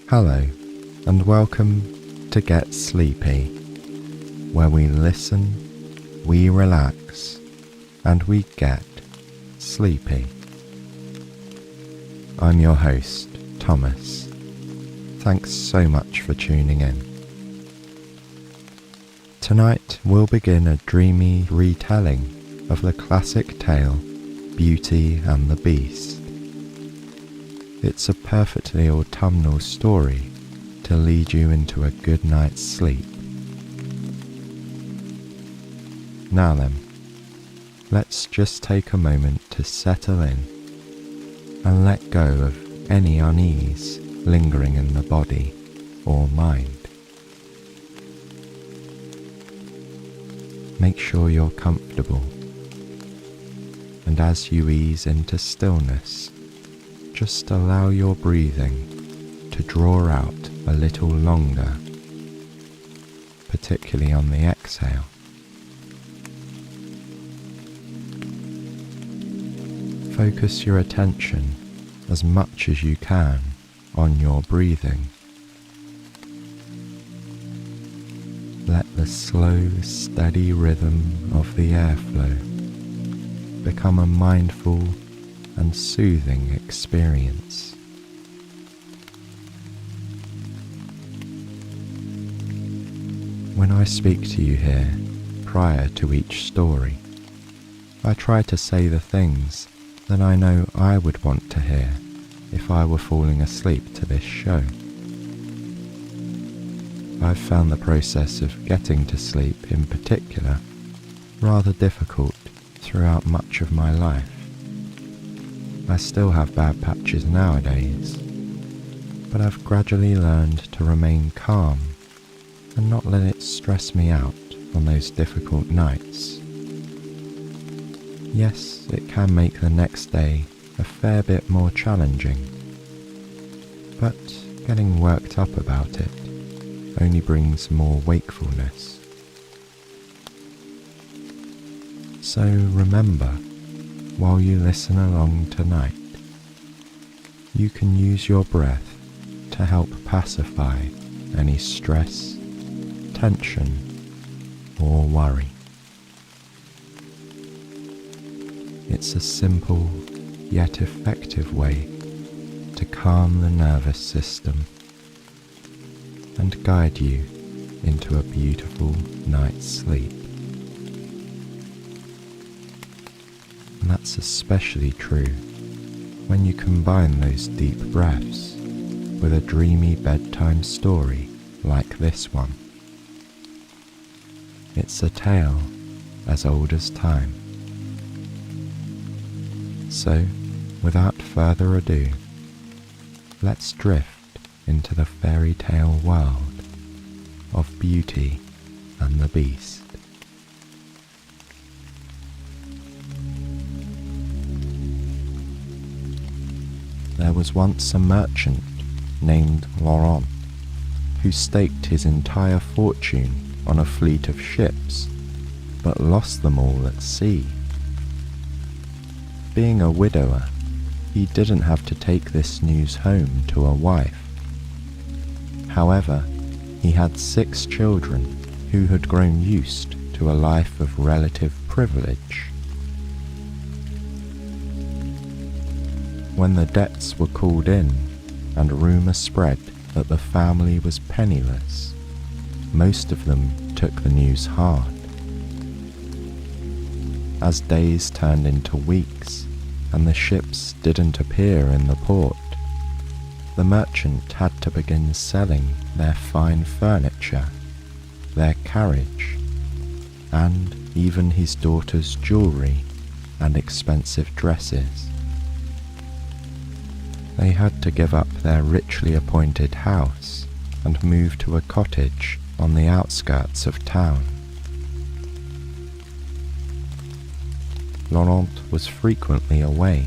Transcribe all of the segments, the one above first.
Hello, and welcome to Get Sleepy, where we listen, we relax, and we get sleepy. I'm your host, Thomas. Thanks so much for tuning in. Tonight we'll begin a dreamy retelling of the classic tale Beauty and the Beast. It's a perfectly autumnal story to lead you into a good night's sleep. Now then, let's just take a moment to settle in and let go of any unease lingering in the body or mind. Make sure you're comfortable, and as you ease into stillness, just allow your breathing to draw out a little longer, particularly on the exhale. Focus your attention as much as you can on your breathing. Let the slow, steady rhythm of the airflow become a mindful and soothing experience. When I speak to you here prior to each story, I try to say the things that I know I would want to hear if I were falling asleep to this show. I've found the process of getting to sleep in particular rather difficult throughout much of my life. I still have bad patches nowadays, but I've gradually learned to remain calm and not let it stress me out on those difficult nights. Yes, it can make the next day a fair bit more challenging, but getting worked up about it only brings more wakefulness. So remember, while you listen along tonight, you can use your breath to help pacify any stress, tension, or worry. It's a simple yet effective way to calm the nervous system and guide you into a beautiful night's sleep. And that's especially true when you combine those deep breaths with a dreamy bedtime story like this one. It's a tale as old as time. So, without further ado, let's drift into the fairy tale world of Beauty and the Beast. There was once a merchant named Laurent who staked his entire fortune on a fleet of ships, but lost them all at sea. Being a widower, he didn't have to take this news home to a wife. However, he had 6 children who had grown used to a life of relative privilege. When the debts were called in and rumour spread that the family was penniless, most of them took the news hard. As days turned into weeks and the ships didn't appear in the port, the merchant had to begin selling their fine furniture, their carriage, and even his daughter's jewellery and expensive dresses. They had to give up their richly appointed house and move to a cottage on the outskirts of town. Laurent was frequently away,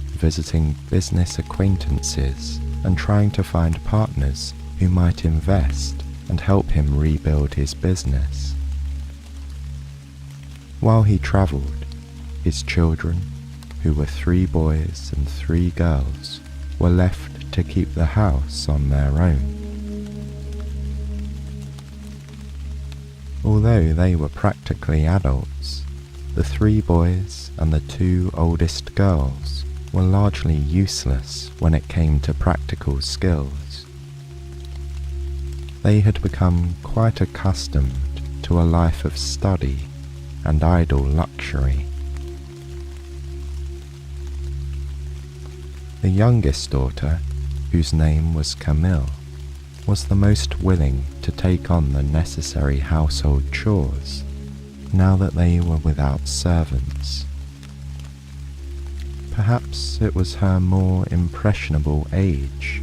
visiting business acquaintances and trying to find partners who might invest and help him rebuild his business. While he travelled, his children, who were 3 boys and 3 girls, were left to keep the house on their own. Although they were practically adults, the 3 boys and the 2 oldest girls were largely useless when it came to practical skills. They had become quite accustomed to a life of study and idle luxury. The youngest daughter, whose name was Camille, was the most willing to take on the necessary household chores now that they were without servants. Perhaps it was her more impressionable age,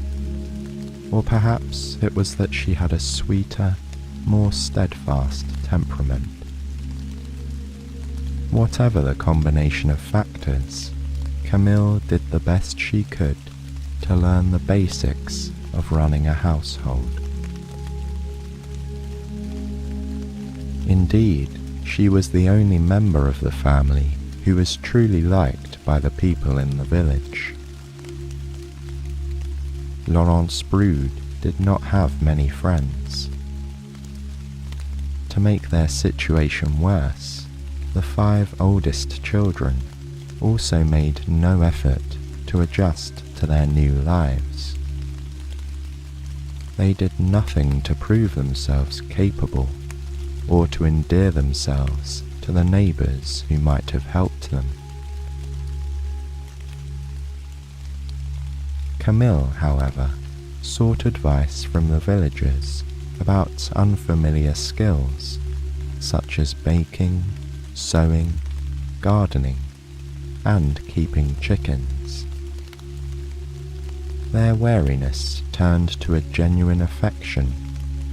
or perhaps it was that she had a sweeter, more steadfast temperament. Whatever the combination of factors, Camille did the best she could to learn the basics of running a household. Indeed, she was the only member of the family who was truly liked by the people in the village. Laurent's brood did not have many friends. To make their situation worse, the 5 oldest children also made no effort to adjust to their new lives. They did nothing to prove themselves capable or to endear themselves to the neighbours who might have helped them. Camille, however, sought advice from the villagers about unfamiliar skills such as baking, sewing, gardening, and keeping chickens. Their wariness turned to a genuine affection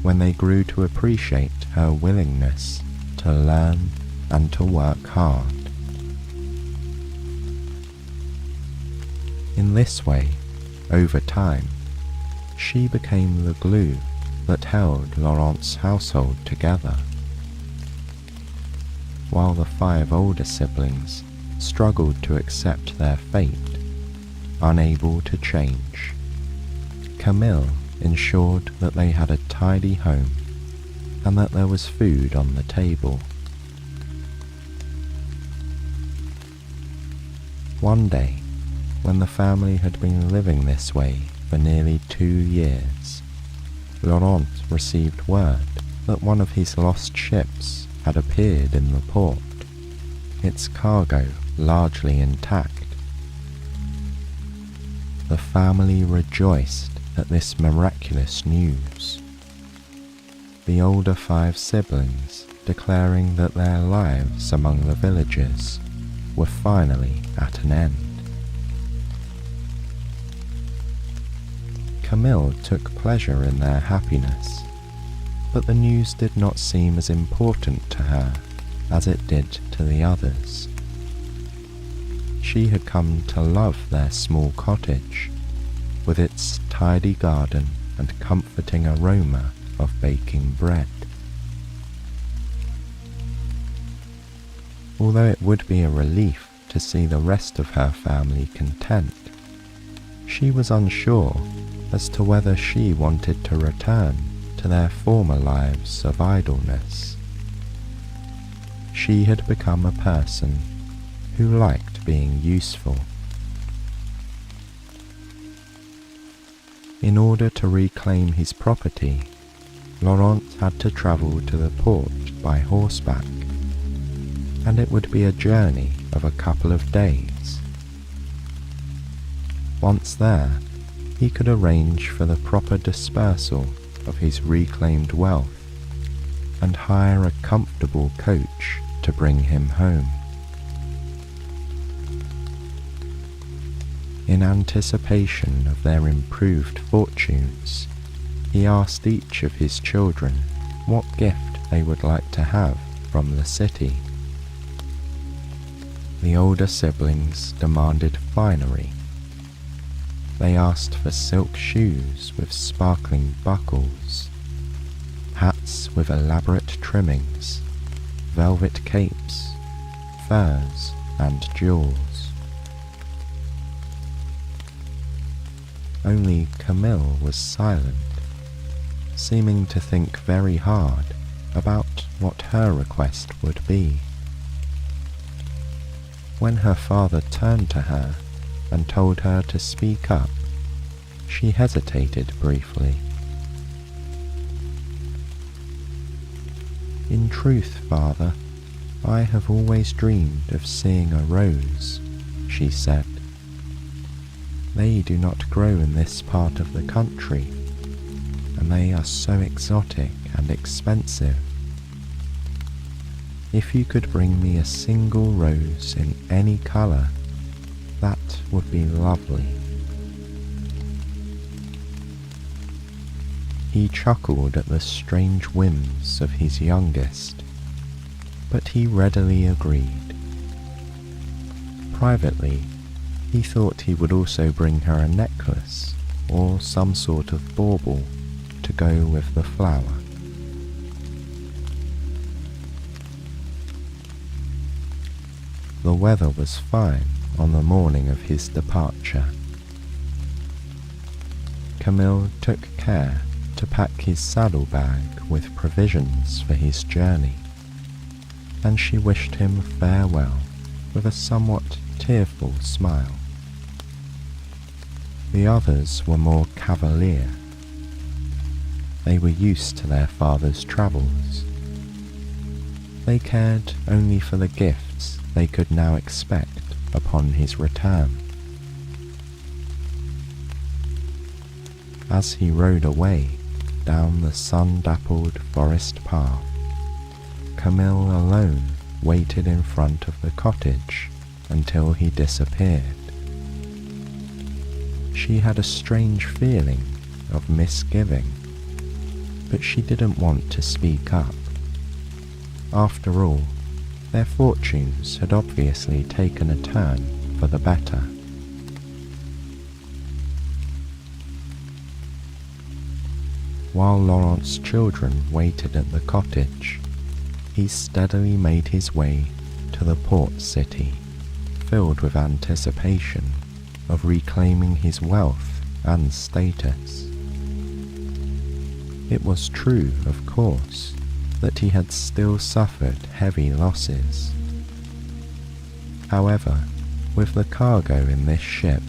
when they grew to appreciate her willingness to learn and to work hard. In this way, over time, she became the glue that held Laurent's household together. While the 5 older siblings struggled to accept their fate, unable to change, Camille ensured that they had a tidy home and that there was food on the table. One day, when the family had been living this way for nearly 2 years, Laurent received word that one of his lost ships had appeared in the port, its cargo largely intact. The family rejoiced at this miraculous news, the older 5 siblings declaring that their lives among the villagers were finally at an end. Camille took pleasure in their happiness, but the news did not seem as important to her as it did to the others. She had come to love their small cottage, with its tidy garden and comforting aroma of baking bread. Although it would be a relief to see the rest of her family content, she was unsure as to whether she wanted to return to their former lives of idleness. She had become a person who liked being useful. In order to reclaim his property, Laurent had to travel to the port by horseback, and it would be a journey of a couple of days. Once there, he could arrange for the proper dispersal of his reclaimed wealth and hire a comfortable coach to bring him home. In anticipation of their improved fortunes, he asked each of his children what gift they would like to have from the city. The older siblings demanded finery. They asked for silk shoes with sparkling buckles, hats with elaborate trimmings, velvet capes, furs, and jewels. Only Camille was silent, seeming to think very hard about what her request would be. When her father turned to her and told her to speak up, she hesitated briefly. "In truth, father, I have always dreamed of seeing a rose," she said. "They do not grow in this part of the country, and they are so exotic and expensive. If you could bring me a single rose in any color, that would be lovely." He chuckled at the strange whims of his youngest, but he readily agreed. Privately, he thought he would also bring her a necklace or some sort of bauble to go with the flower. The weather was fine on the morning of his departure. Camille took care to pack his saddlebag with provisions for his journey, and she wished him farewell with a somewhat tearful smile. The others were more cavalier. They were used to their father's travels. They cared only for the gifts they could now expect upon his return. As he rode away down the sun-dappled forest path, Camille alone waited in front of the cottage until he disappeared. She had a strange feeling of misgiving, but she didn't want to speak up. After all, their fortunes had obviously taken a turn for the better. While Laurent's children waited at the cottage, he steadily made his way to the port city, filled with anticipation of reclaiming his wealth and status. It was true, of course, that he had still suffered heavy losses. However, with the cargo in this ship,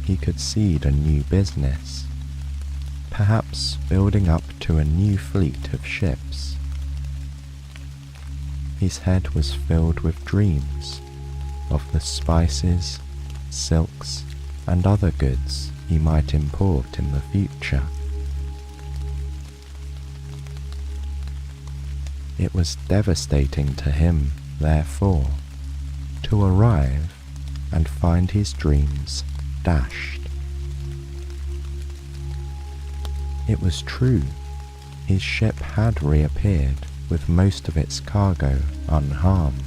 he could seed a new business, perhaps building up to a new fleet of ships. His head was filled with dreams of the spices, silks, and other goods he might import in the future. It was devastating to him, therefore, to arrive and find his dreams dashed. It was true, his ship had reappeared with most of its cargo unharmed.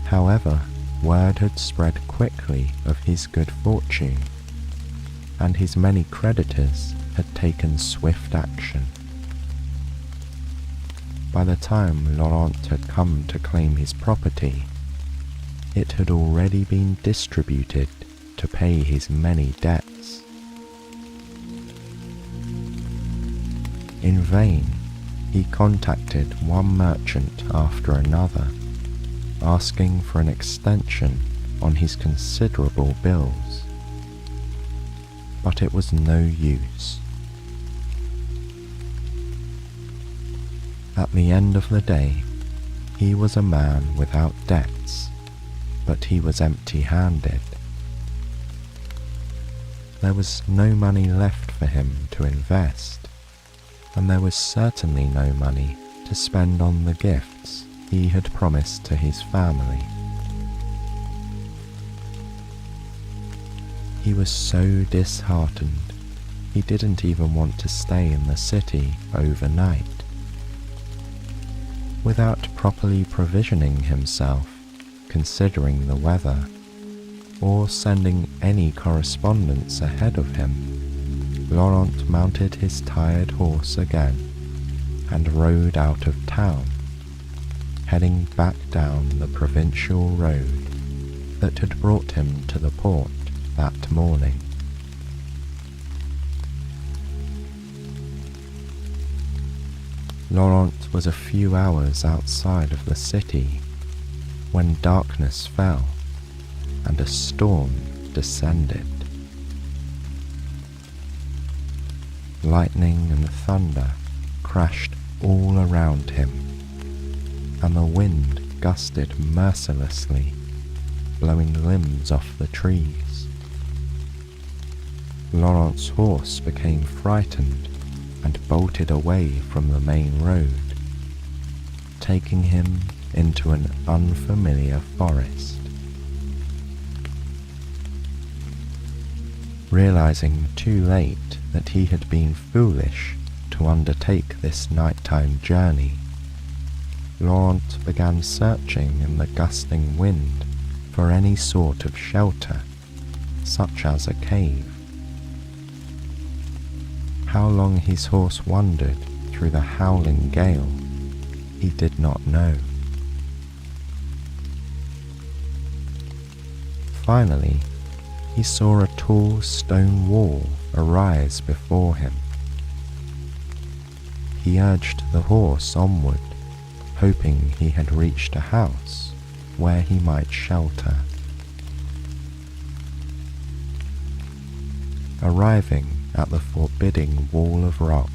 However, word had spread quickly of his good fortune, and his many creditors had taken swift action. By the time Laurent had come to claim his property, it had already been distributed to pay his many debts. In vain, he contacted one merchant after another, asking for an extension on his considerable bills. But it was no use. At the end of the day, he was a man without debts, but he was empty-handed. There was no money left for him to invest, and there was certainly no money to spend on the gifts he had promised to his family. He was so disheartened, he didn't even want to stay in the city overnight. Without properly provisioning himself, considering the weather, or sending any correspondence ahead of him, Laurent mounted his tired horse again and rode out of town, heading back down the provincial road that had brought him to the port that morning. Laurent was a few hours outside of the city when darkness fell and a storm descended. Lightning and thunder crashed all around him, and the wind gusted mercilessly, blowing limbs off the trees. Laurent's horse became frightened and bolted away from the main road, taking him into an unfamiliar forest. Realizing too late that he had been foolish to undertake this nighttime journey, Laurent began searching in the gusting wind for any sort of shelter, such as a cave. How long his horse wandered through the howling gale, he did not know. Finally, he saw a tall stone wall arise before him. He urged the horse onward, hoping he had reached a house where he might shelter. Arriving at the forbidding wall of rock,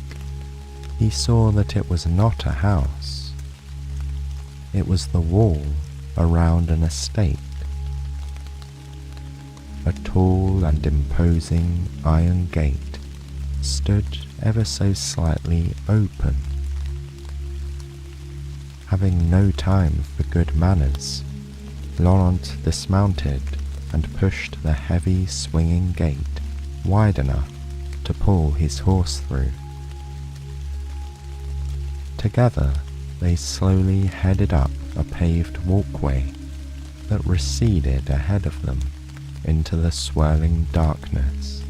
he saw that it was not a house. It was the wall around an estate. A tall and imposing iron gate stood ever so slightly open. Having no time for good manners, Laurent dismounted and pushed the heavy swinging gate wide enough to pull his horse through. Together they slowly headed up a paved walkway that receded ahead of them into the swirling darkness.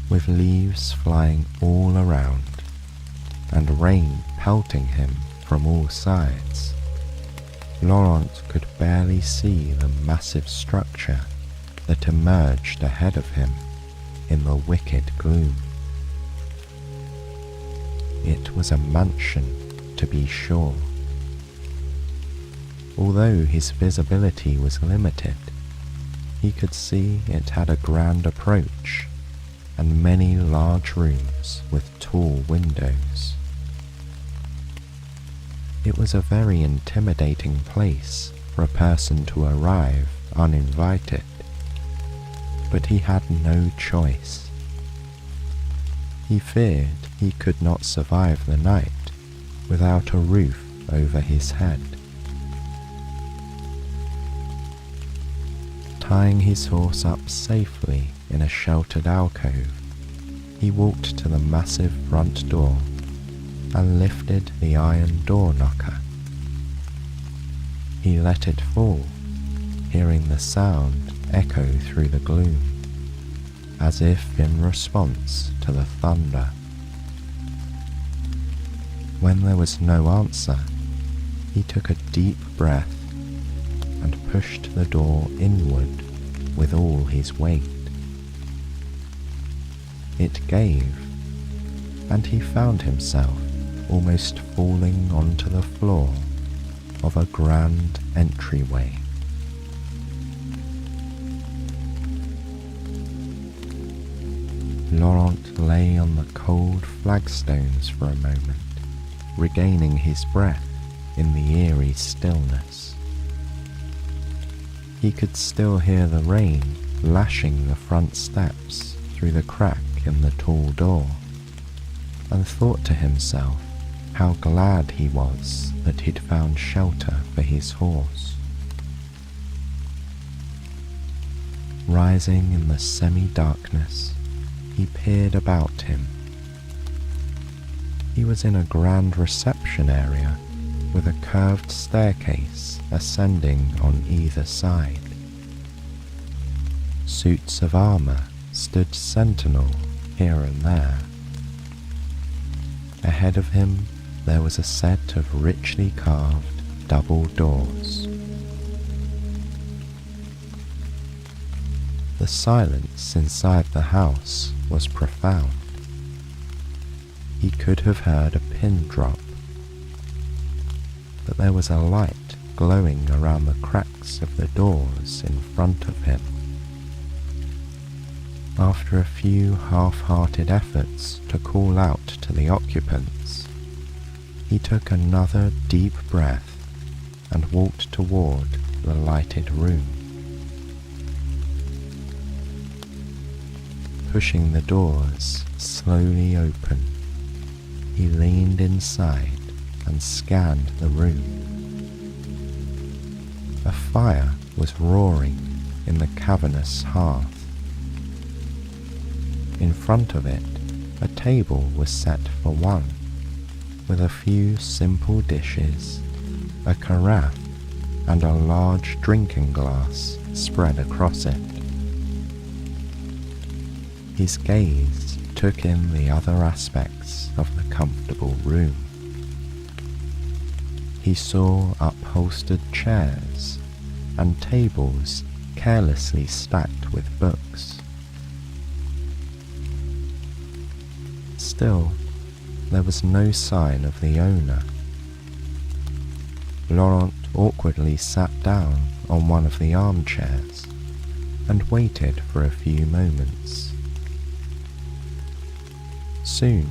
With leaves flying all around and rain pelting him from all sides, Laurent could barely see the massive structure that emerged ahead of him in the wicked gloom. It was a mansion, to be sure. Although his visibility was limited, he could see it had a grand approach and many large rooms with tall windows. It was a very intimidating place for a person to arrive uninvited, but he had no choice. He feared he could not survive the night without a roof over his head. Tying his horse up safely in a sheltered alcove, he walked to the massive front door and lifted the iron door knocker. He let it fall, hearing the sound echo through the gloom, as if in response to the thunder. When there was no answer, he took a deep breath and pushed the door inward with all his weight. It gave, and he found himself almost falling onto the floor of a grand entryway. Laurent lay on the cold flagstones for a moment, regaining his breath in the eerie stillness. He could still hear the rain lashing the front steps through the crack in the tall door, and thought to himself how glad he was that he'd found shelter for his horse. Rising in the semi-darkness, he peered about him. He was in a grand reception area with a curved staircase ascending on either side. Suits of armor stood sentinel here and there. Ahead of him there was a set of richly carved double doors. The silence inside the house was profound. He could have heard a pin drop, but there was a light glowing around the cracks of the doors in front of him. After a few half-hearted efforts to call out to the occupants, he took another deep breath and walked toward the lighted room. Pushing the doors slowly open, he leaned inside and scanned the room. A fire was roaring in the cavernous hearth. In front of it, a table was set for one, with a few simple dishes, a carafe, and a large drinking glass spread across it. His gaze took in the other aspects of the comfortable room. He saw upholstered chairs and tables carelessly stacked with books. Still, there was no sign of the owner. Laurent awkwardly sat down on one of the armchairs and waited for a few moments. Soon,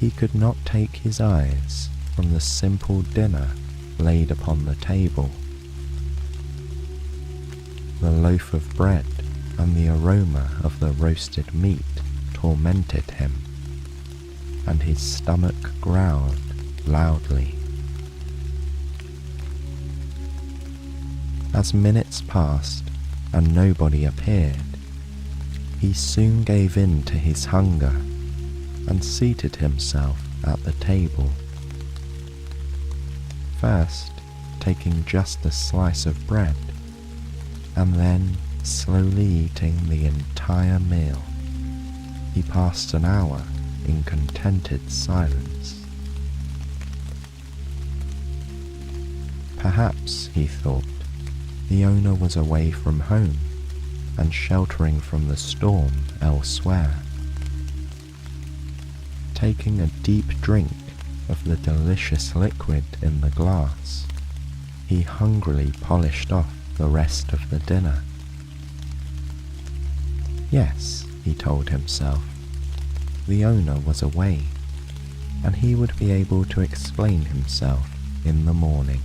he could not take his eyes from the simple dinner laid upon the table. The loaf of bread and the aroma of the roasted meat tormented him, and his stomach growled loudly. As minutes passed and nobody appeared, he soon gave in to his hunger and seated himself at the table. First, taking just a slice of bread, and then slowly eating the entire meal, he passed an hour in contented silence. Perhaps, he thought, the owner was away from home and sheltering from the storm elsewhere. Taking a deep drink of the delicious liquid in the glass, he hungrily polished off the rest of the dinner. Yes, he told himself, the owner was away, and he would be able to explain himself in the morning.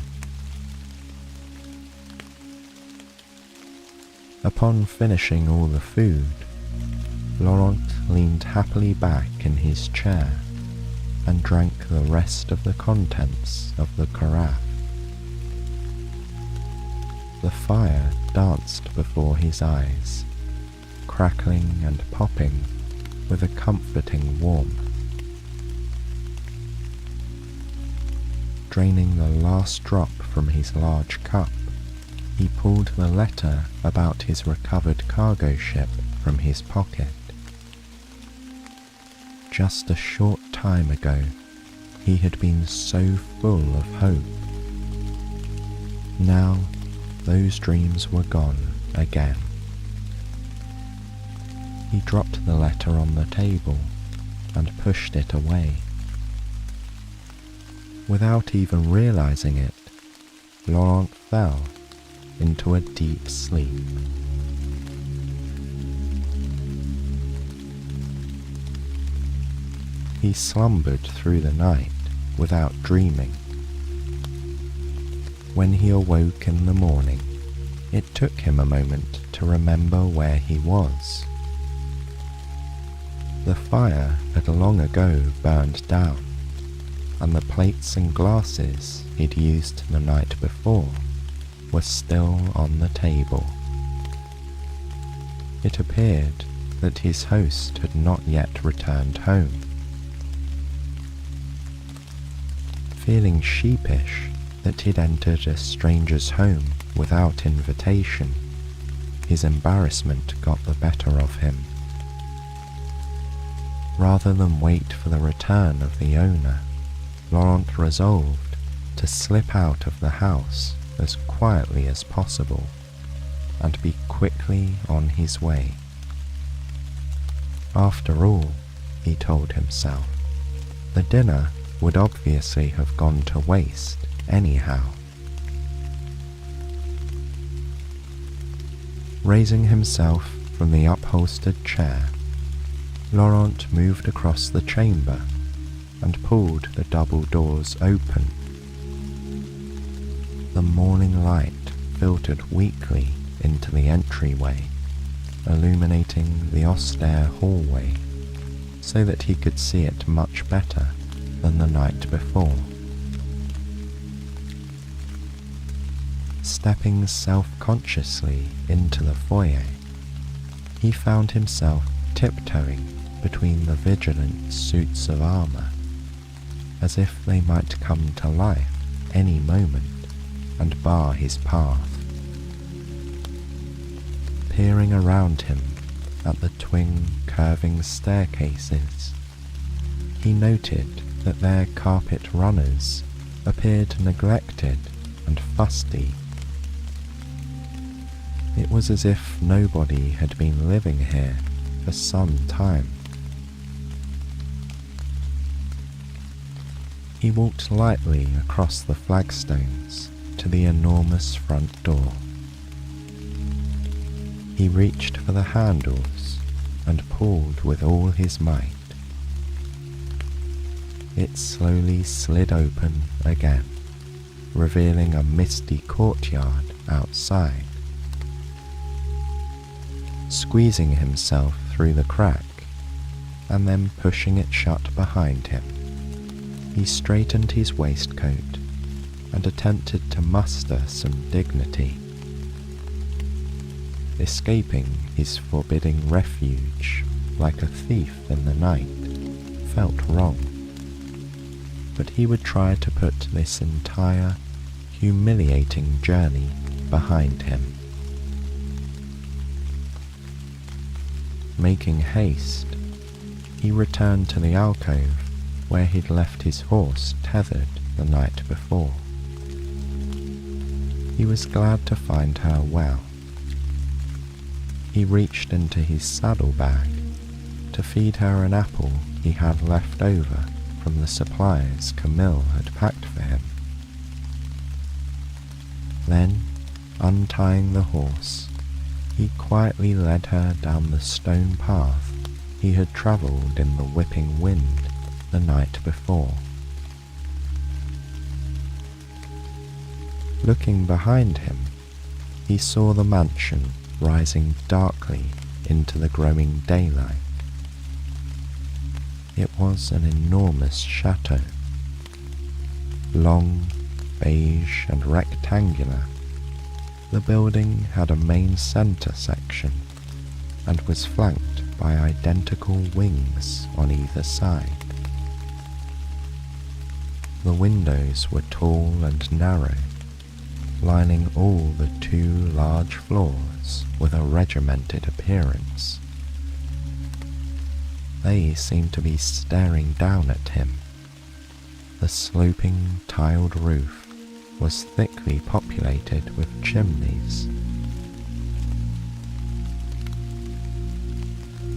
Upon finishing all the food, Laurent leaned happily back in his chair and drank the rest of the contents of the carafe. The fire danced before his eyes, crackling and popping with a comforting warmth. Draining the last drop from his large cup, he pulled the letter about his recovered cargo ship from his pocket. Just a short time ago, he had been so full of hope. Now, those dreams were gone again. He dropped the letter on the table and pushed it away. Without even realizing it, Laurent fell into a deep sleep. He slumbered through the night without dreaming. When he awoke in the morning, it took him a moment to remember where he was. The fire had long ago burned down, and the plates and glasses he'd used the night before were still on the table. It appeared that his host had not yet returned home. Feeling sheepish that he'd entered a stranger's home without invitation, his embarrassment got the better of him. Rather than wait for the return of the owner, Laurent resolved to slip out of the house as quietly as possible. and be quickly on his way. After all, he told himself, the dinner would obviously have gone to waste anyhow. Raising himself from the upholstered chair, Laurent moved across the chamber and pulled the double doors open. The morning light filtered weakly into the entryway, illuminating the austere hallway so that he could see it much better than the night before. Stepping self-consciously into the foyer, he found himself tiptoeing between the vigilant suits of armor, as if they might come to life any moment and bar his path. Peering around him at the twin curving staircases, he noted that their carpet runners appeared neglected and fusty. It was as if nobody had been living here for some time. He walked lightly across the flagstones to the enormous front door. He reached for the handles and pulled with all his might. It slowly slid open again, revealing a misty courtyard outside. Squeezing himself through the crack and then pushing it shut behind him, he straightened his waistcoat and attempted to muster some dignity. Escaping his forbidding refuge like a thief in the night felt wrong, but he would try to put this entire, humiliating journey behind him. Making haste, he returned to the alcove where he'd left his horse tethered the night before. He was glad to find her well. He reached into his saddlebag to feed her an apple he had left over from the supplies Camille had packed for him. Then, untying the horse, he quietly led her down the stone path he had travelled in the whipping wind the night before. Looking behind him, he saw the mansion rising darkly into the growing daylight. It was an enormous chateau, long, beige and rectangular. The building had a main centre section and was flanked by identical wings on either side. The windows were tall and narrow, lining all the 2 large floors with a regimented appearance. They seemed to be staring down at him. The sloping tiled roof was thickly populated with chimneys.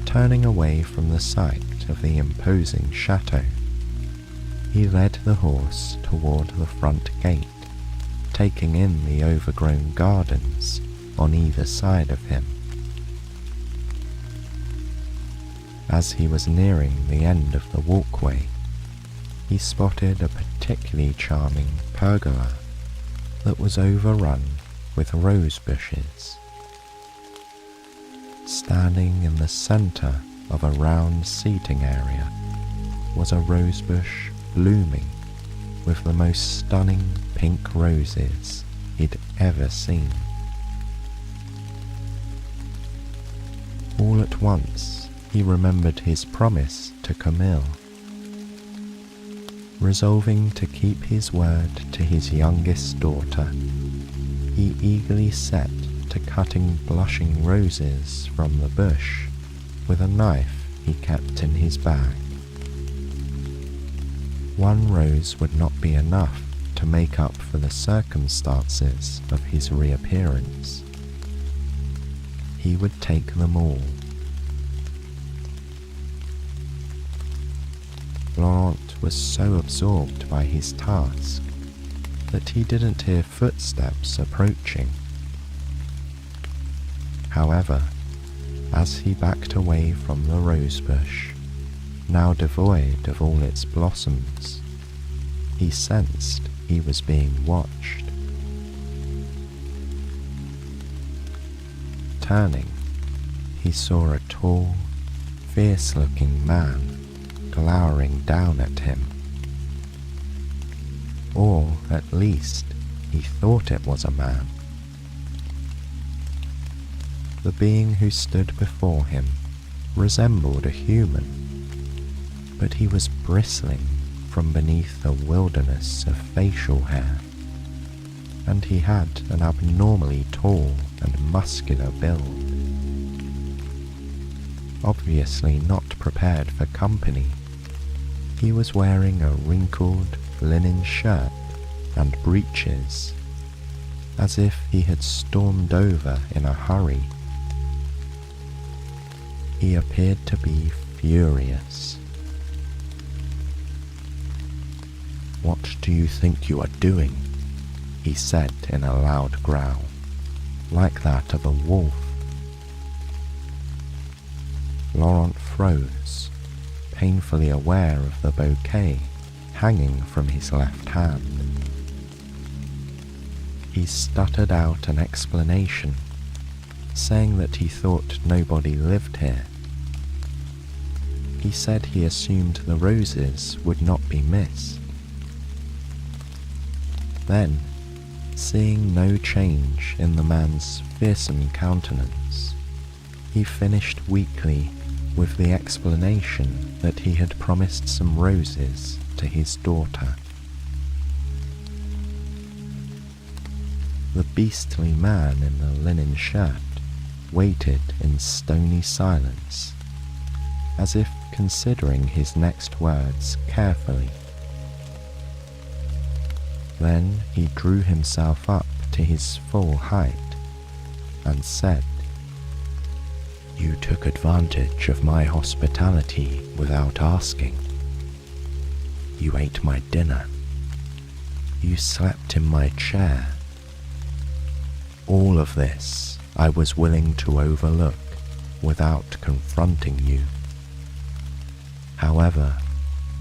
Turning away from the sight of the imposing chateau, he led the horse toward the front gate, taking in the overgrown gardens on either side of him. As he was nearing the end of the walkway, he spotted a particularly charming pergola that was overrun with rose bushes. Standing in the center of a round seating area was a rosebush blooming with the most stunning pink roses he'd ever seen. All at once, he remembered his promise to Camille. Resolving to keep his word to his youngest daughter, he eagerly set to cutting blushing roses from the bush with a knife he kept in his bag. One rose would not be enough to make up for the circumstances of his reappearance. he would take them all. Laurent was so absorbed by his task that he didn't hear footsteps approaching. However, as he backed away from the rosebush, now devoid of all its blossoms, he sensed he was being watched. Turning, he saw a tall, fierce-looking man glowering down at him. Or, at least, he thought it was a man. The being who stood before him resembled a human, but he was bristling from beneath a wilderness of facial hair, and he had an abnormally tall and muscular build. Obviously not prepared for company, he was wearing a wrinkled linen shirt and breeches, as if he had stormed over in a hurry. He appeared to be furious. "What do you think you are doing?" he said in a loud growl, like that of a wolf. Laurent froze, painfully aware of the bouquet hanging from his left hand. He stuttered out an explanation, saying that he thought nobody lived here. He said he assumed the roses would not be missed. Then, seeing no change in the man's fearsome countenance, he finished weakly with the explanation that he had promised some roses to his daughter. The beastly man in the linen shirt waited in stony silence, as if considering his next words carefully. Then he drew himself up to his full height and said, "You took advantage of my hospitality without asking. You ate my dinner. You slept in my chair. All of this I was willing to overlook without confronting you. However,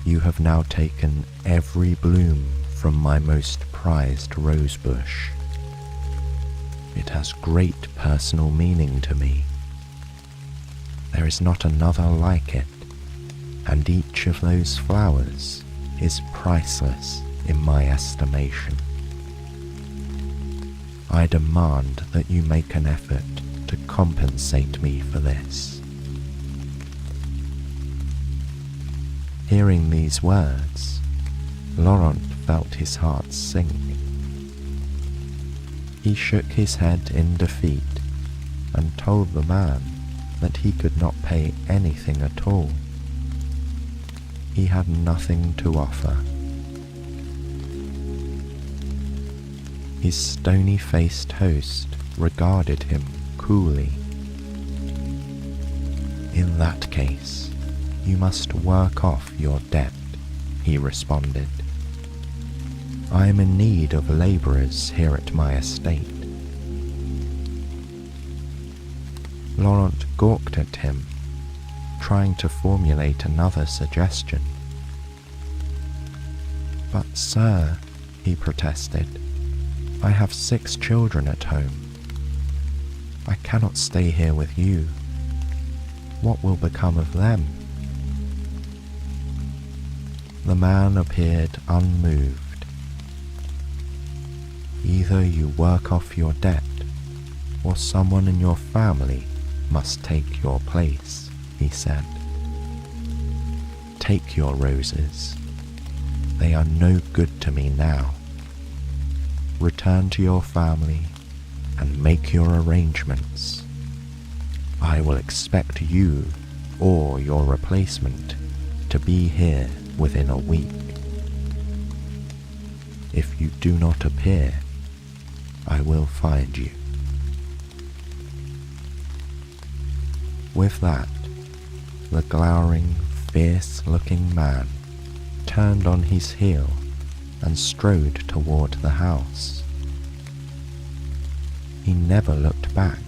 you have now taken every bloom from my most prized rosebush. It has great personal meaning to me. There is not another like it, and each of those flowers is priceless in my estimation. I demand that you make an effort to compensate me for this." Hearing these words, Laurent felt his heart sink. He shook his head in defeat and told the man that he could not pay anything at all. He had nothing to offer. His stony-faced host regarded him coolly. "In that case, you must work off your debt," he responded. "I am in need of labourers here at my estate." Laurent gawked at him, trying to formulate another suggestion. "But sir," he protested, "I have 6 children at home. I cannot stay here with you. What will become of them?" The man appeared unmoved. "Either you work off your debt, or someone in your family must take your place," he said. "Take your roses. They are no good to me now. Return to your family and make your arrangements. I will expect you or your replacement to be here within a week. If you do not appear, I will find you." With that, the glowering, fierce-looking man turned on his heel and strode toward the house. He never looked back,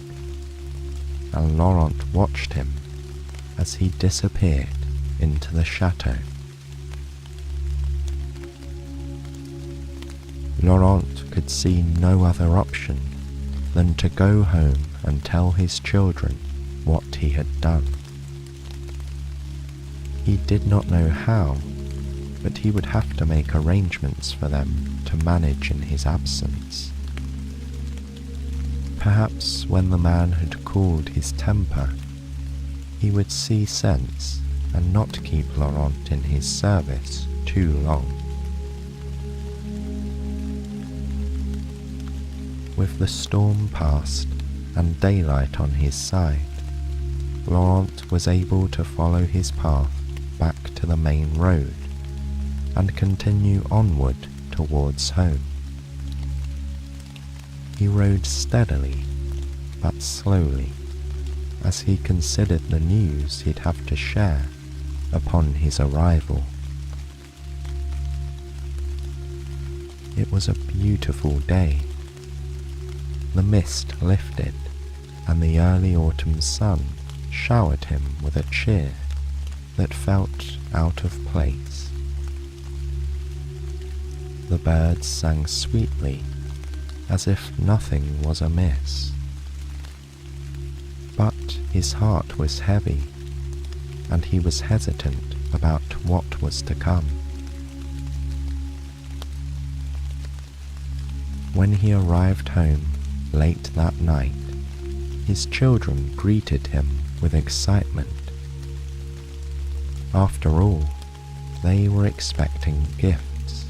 and Laurent watched him as he disappeared into the chateau. Laurent could see no other option than to go home and tell his children what he had done. He did not know how, but he would have to make arrangements for them to manage in his absence. Perhaps when the man had cooled his temper, he would see sense and not keep Laurent in his service too long. With the storm past and daylight on his side, Laurent was able to follow his path back to the main road and continue onward towards home. He rode steadily but slowly as he considered the news he'd have to share upon his arrival. It was a beautiful day. The mist lifted, and the early autumn sun showered him with a cheer that felt out of place. The birds sang sweetly, as if nothing was amiss. But his heart was heavy, and he was hesitant about what was to come. When he arrived home late that night, his children greeted him with excitement. After all, they were expecting gifts.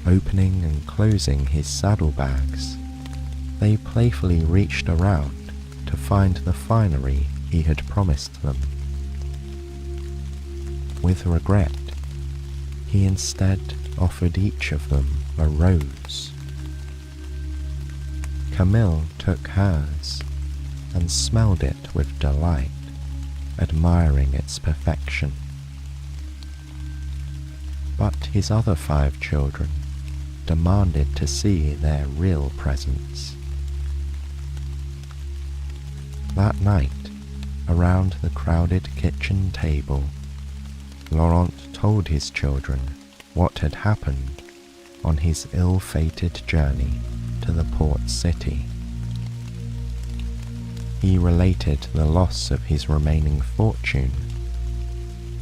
Opening and closing his saddlebags, they playfully reached around to find the finery he had promised them. With regret, he instead offered each of them a rose. Camille took hers and smelled it with delight, admiring its perfection. But his other 5 children demanded to see their real presents. That night, around the crowded kitchen table, Laurent told his children what had happened on his ill-fated journey to the port city. He related the loss of his remaining fortune,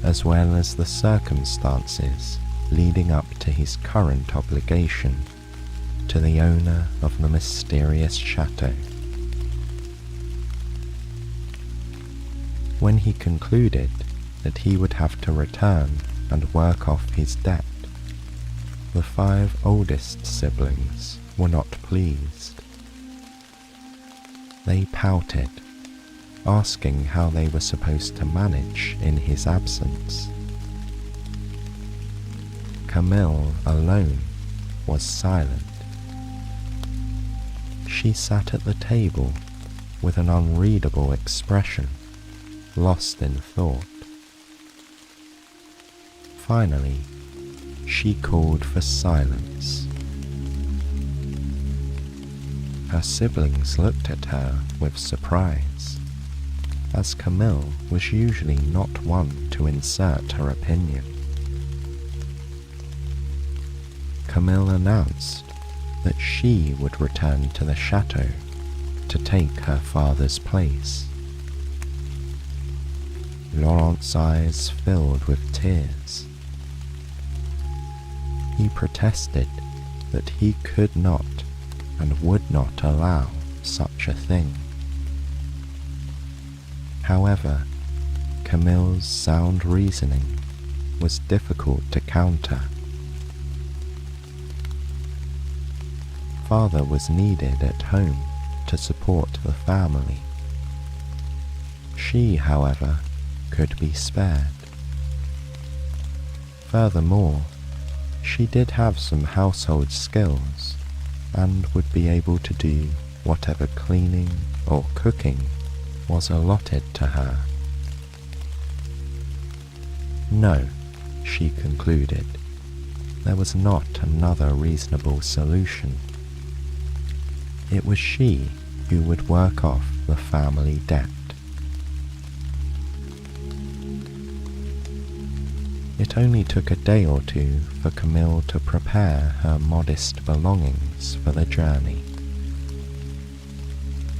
as well as the circumstances leading up to his current obligation to the owner of the mysterious chateau. When he concluded that he would have to return and work off his debt, the 5 oldest siblings were not pleased. They pouted, asking how they were supposed to manage in his absence. Camille alone was silent. She sat at the table with an unreadable expression, lost in thought. Finally, she called for silence. Her siblings looked at her with surprise, as Camille was usually not one to insert her opinion. Camille announced that she would return to the chateau to take her father's place. Laurent's eyes filled with tears. He protested that he could not and would not allow such a thing. However, Camille's sound reasoning was difficult to counter. Father was needed at home to support the family. She, however, could be spared. Furthermore, she did have some household skills and would be able to do whatever cleaning or cooking was allotted to her. No, she concluded, there was not another reasonable solution. It was she who would work off the family debt. It only took a day or two for Camille to prepare her modest belongings for the journey.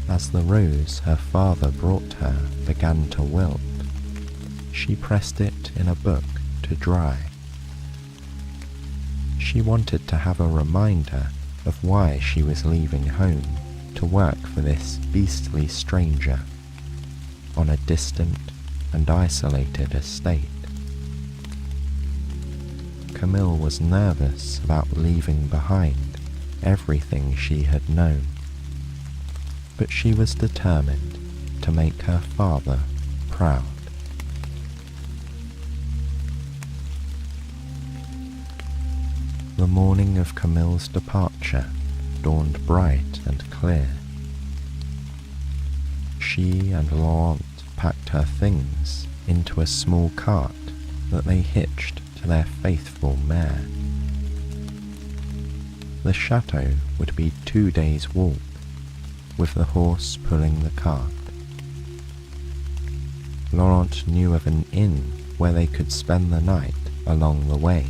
As the rose her father brought her began to wilt, she pressed it in a book to dry. She wanted to have a reminder of why she was leaving home to work for this beastly stranger on a distant and isolated estate. Camille was nervous about leaving behind everything she had known, but she was determined to make her father proud. The morning of Camille's departure dawned bright and clear. She and Laurent packed her things into a small cart that they hitched to their faithful mare. The chateau would be 2 days' walk, with the horse pulling the cart. Laurent knew of an inn where they could spend the night along the way.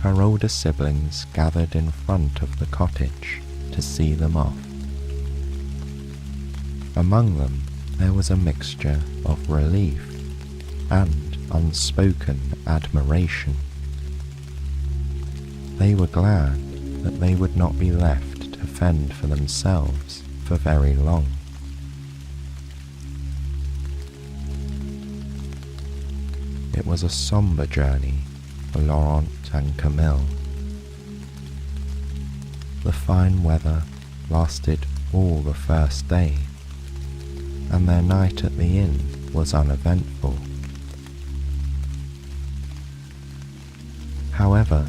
Her older siblings gathered in front of the cottage to see them off. Among them there was a mixture of relief and unspoken admiration. They were glad that they would not be left to fend for themselves for very long. It was a somber journey for Laurent and Camille. The fine weather lasted all the first day, and their night at the inn was uneventful. However,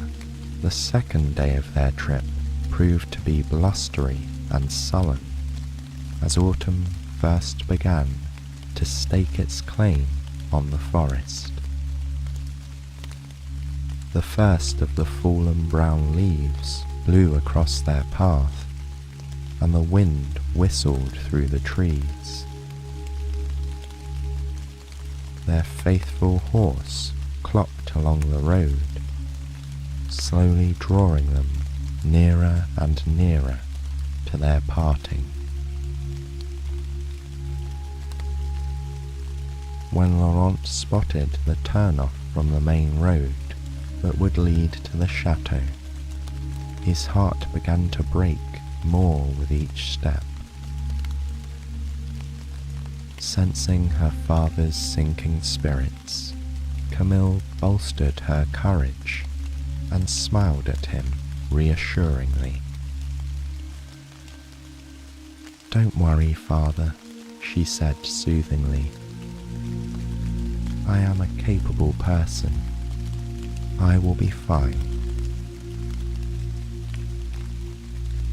the second day of their trip proved to be blustery and sullen, as autumn first began to stake its claim on the forest. The first of the fallen brown leaves blew across their path, and the wind whistled through the trees. Their faithful horse clopped along the road, slowly drawing them nearer and nearer to their parting. When Laurent spotted the turn-off from the main road that would lead to the chateau, his heart began to break more with each step. Sensing her father's sinking spirits, Camille bolstered her courage and smiled at him reassuringly. "Don't worry, father," she said soothingly. "I am a capable person. I will be fine."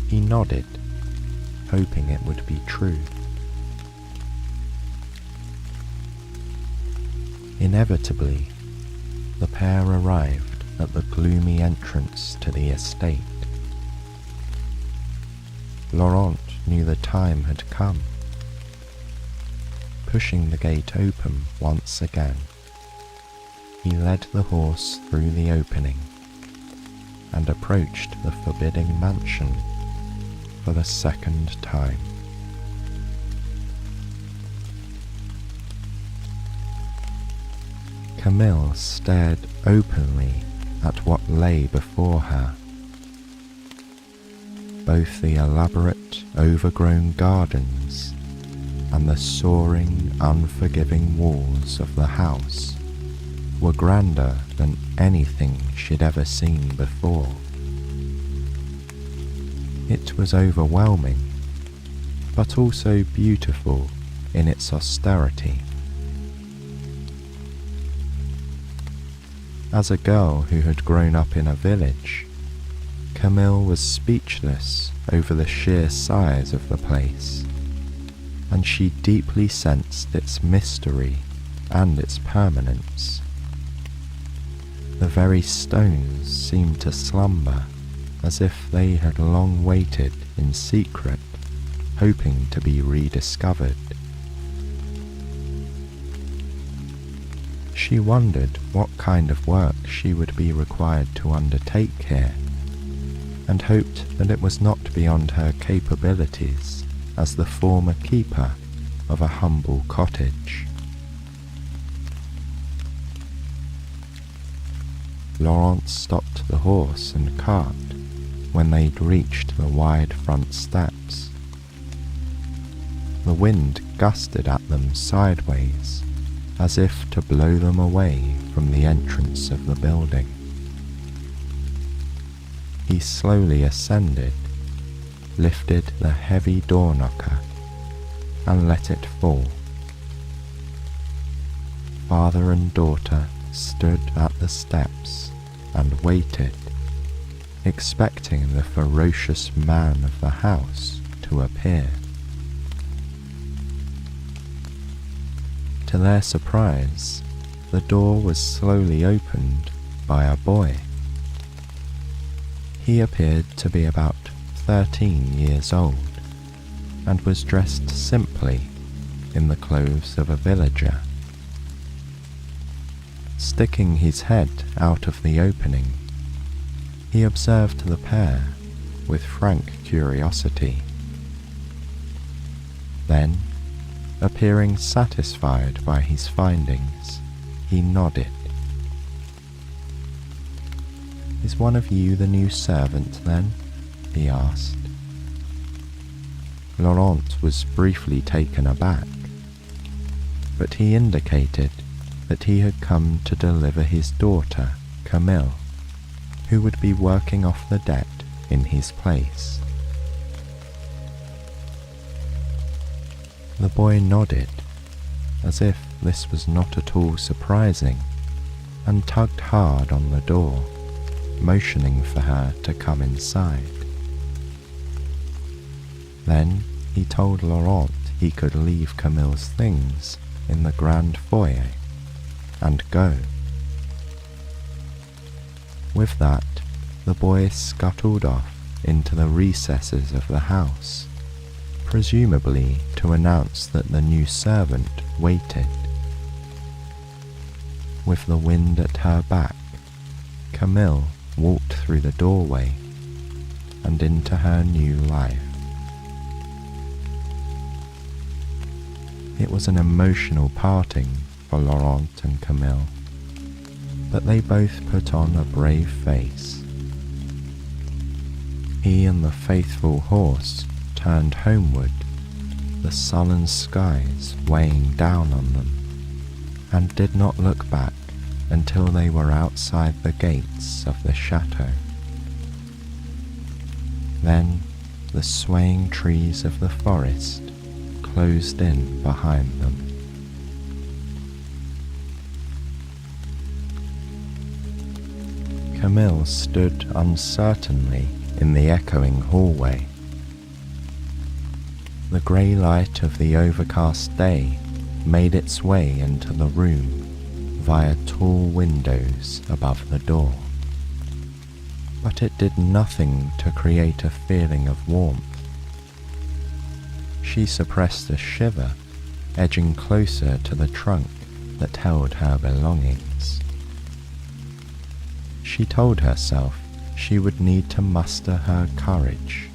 He nodded, hoping it would be true. Inevitably, the pair arrived at the gloomy entrance to the estate. Laurent knew the time had come. Pushing the gate open once again, he led the horse through the opening and approached the forbidding mansion for the second time. Camille stared openly at what lay before her. Both the elaborate, overgrown gardens and the soaring, unforgiving walls of the house were grander than anything she'd ever seen before. It was overwhelming, but also beautiful in its austerity. As a girl who had grown up in a village, Camille was speechless over the sheer size of the place, and she deeply sensed its mystery and its permanence. The very stones seemed to slumber as if they had long waited in secret, hoping to be rediscovered. She wondered what kind of work she would be required to undertake here, and hoped that it was not beyond her capabilities as the former keeper of a humble cottage. Laurent stopped the horse and cart when they'd reached the wide front steps. The wind gusted at them sideways, as if to blow them away from the entrance of the building. He slowly ascended, lifted the heavy door knocker, and let it fall. Father and daughter stood at the steps and waited, expecting the ferocious man of the house to appear. To their surprise, the door was slowly opened by a boy. He appeared to be about 13 years old, and was dressed simply in the clothes of a villager. Sticking his head out of the opening, he observed the pair with frank curiosity. Then, appearing satisfied by his findings, he nodded. "Is one of you the new servant, then?" he asked. Laurent was briefly taken aback, but he indicated that he had come to deliver his daughter, Camille, who would be working off the debt in his place. The boy nodded, as if this was not at all surprising, and tugged hard on the door, motioning for her to come inside. Then he told Laurent he could leave Camille's things in the grand foyer and go. With that, the boy scuttled off into the recesses of the house, presumably to announce that the new servant waited. With the wind at her back, Camille walked through the doorway and into her new life. It was an emotional parting for Laurent and Camille, but they both put on a brave face. He and the faithful horse turned homeward, the sullen skies weighing down on them, and did not look back until they were outside the gates of the chateau. Then the swaying trees of the forest closed in behind them. Camille stood uncertainly in the echoing hallway. The grey light of the overcast day made its way into the room via tall windows above the door, but it did nothing to create a feeling of warmth. She suppressed a shiver, edging closer to the trunk that held her belongings. She told herself she would need to muster her courage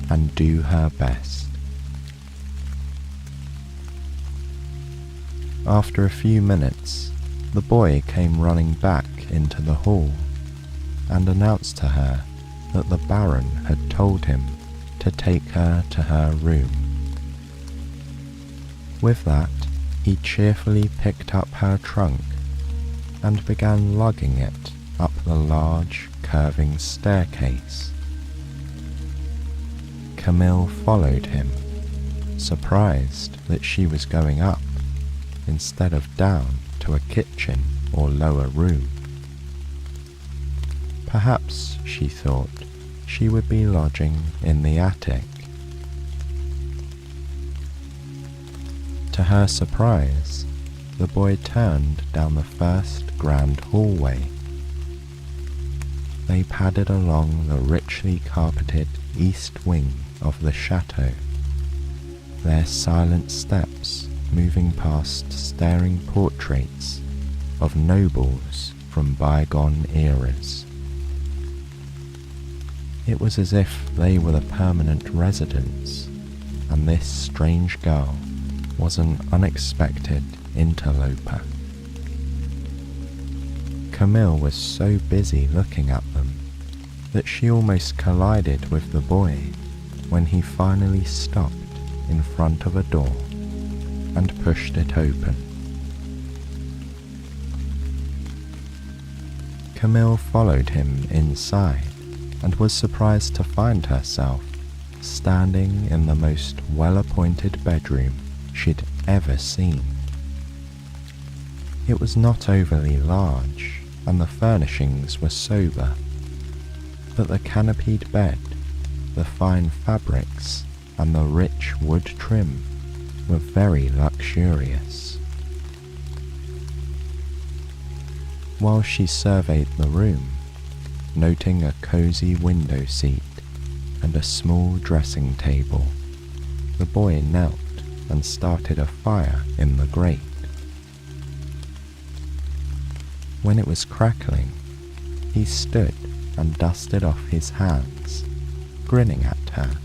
and do her best. After a few minutes, the boy came running back into the hall and announced to her that the Baron had told him to take her to her room. With that, he cheerfully picked up her trunk and began lugging it up the large, curving staircase. Camille followed him, surprised that she was going up instead of down to a kitchen or lower room. Perhaps, she thought, she would be lodging in the attic. To her surprise, the boy turned down the first grand hallway. They padded along the richly carpeted east wing of the chateau, their silent steps moving past staring portraits of nobles from bygone eras. It was as if they were the permanent residents, and this strange girl was an unexpected interloper. Camille was so busy looking at them that she almost collided with the boy when he finally stopped in front of a door and pushed it open. Camille followed him inside and was surprised to find herself standing in the most well-appointed bedroom she'd ever seen. It was not overly large, and the furnishings were sober, but the canopied bed, the fine fabrics, and the rich wood trim were very luxurious. While she surveyed the room, noting a cozy window seat and a small dressing table, the boy knelt and started a fire in the grate. When it was crackling, he stood and dusted off his hands, grinning at her.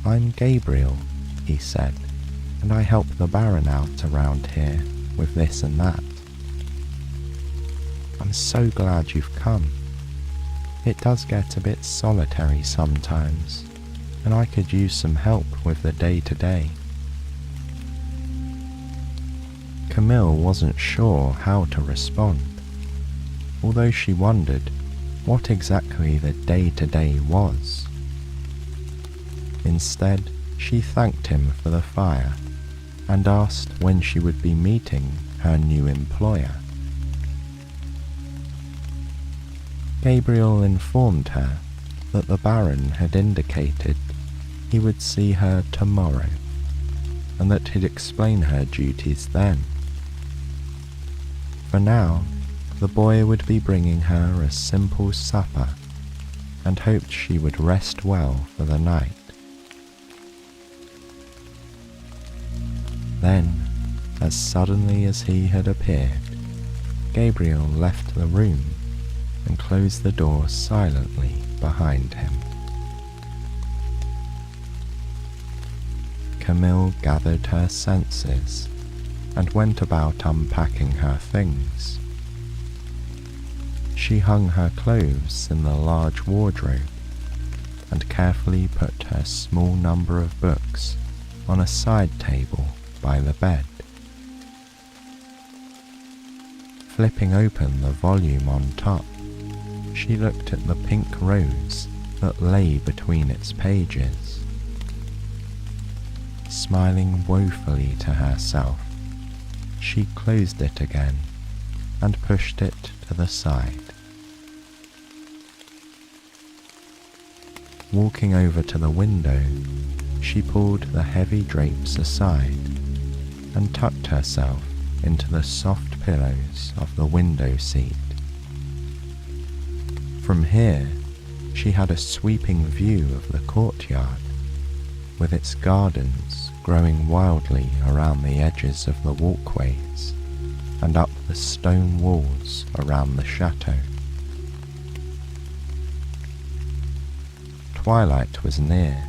"I'm Gabriel," he said, "and I help the Baron out around here with this and that. I'm so glad you've come. It does get a bit solitary sometimes, and I could use some help with the day-to-day." Camille wasn't sure how to respond, although she wondered what exactly the day-to-day was. Instead, she thanked him for the fire and asked when she would be meeting her new employer. Gabriel informed her that the Baron had indicated he would see her tomorrow, and that he'd explain her duties then. For now, the boy would be bringing her a simple supper, and hoped she would rest well for the night. Then, as suddenly as he had appeared, Gabriel left the room and closed the door silently behind him. Camille gathered her senses and went about unpacking her things. She hung her clothes in the large wardrobe and carefully put her small number of books on a side table by the bed. Flipping open the volume on top, she looked at the pink rose that lay between its pages. Smiling woefully to herself, she closed it again and pushed it to the side. Walking over to the window, she pulled the heavy drapes aside and tucked herself into the soft pillows of the window seat. From here, she had a sweeping view of the courtyard, with its gardens growing wildly around the edges of the walkways and up the stone walls around the chateau. Twilight was near,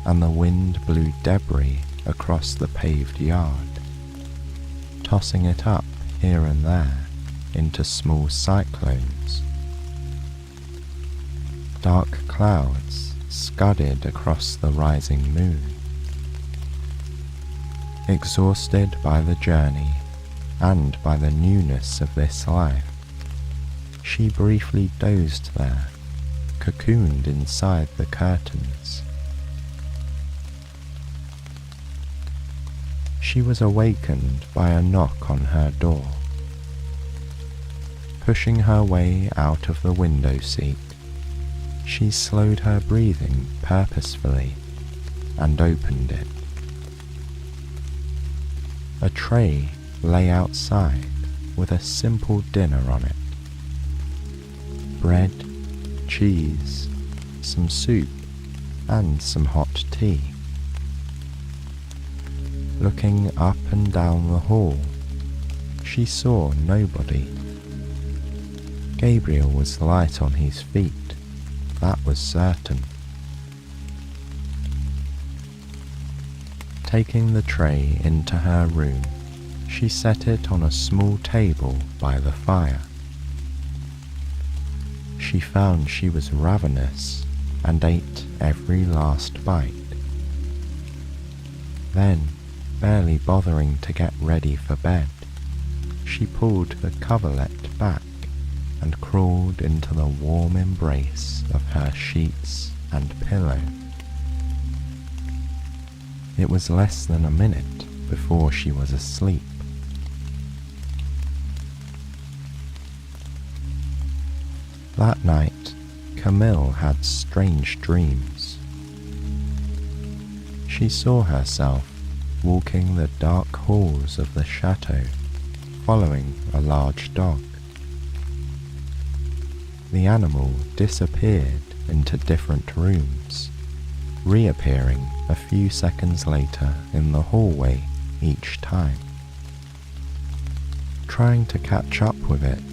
and the wind blew debris across the paved yard, tossing it up here and there into small cyclones. Dark clouds scudded across the rising moon. Exhausted by the journey and by the newness of this life, she briefly dozed there, cocooned inside the curtains. She was awakened by a knock on her door. Pushing her way out of the window seat, she slowed her breathing purposefully and opened it. A tray lay outside with a simple dinner on it. Bread, cheese, some soup, and some hot tea. Looking up and down the hall, she saw nobody. Gabriel was light on his feet, that was certain. Taking the tray into her room, she set it on a small table by the fire. She found she was ravenous and ate every last bite. Then, barely bothering to get ready for bed, she pulled the coverlet back and crawled into the warm embrace of her sheets and pillow. It was less than a minute before she was asleep. That night, Camille had strange dreams. She saw herself walking the dark halls of the chateau, following a large dog. The animal disappeared into different rooms, reappearing a few seconds later in the hallway each time. Trying to catch up with it,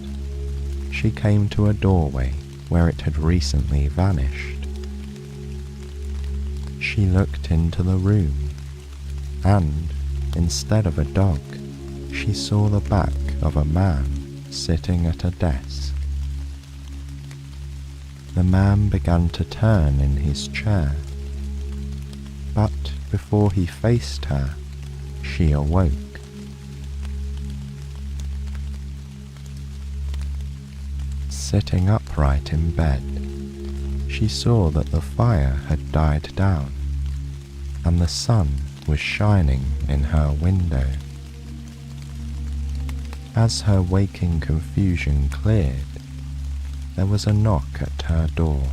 she came to a doorway where it had recently vanished. She looked into the room, and instead of a dog, she saw the back of a man sitting at a desk. The man began to turn in his chair, but before he faced her, she awoke. Sitting upright in bed, she saw that the fire had died down, and the sun was shining in her window. As her waking confusion cleared, there was a knock at her door.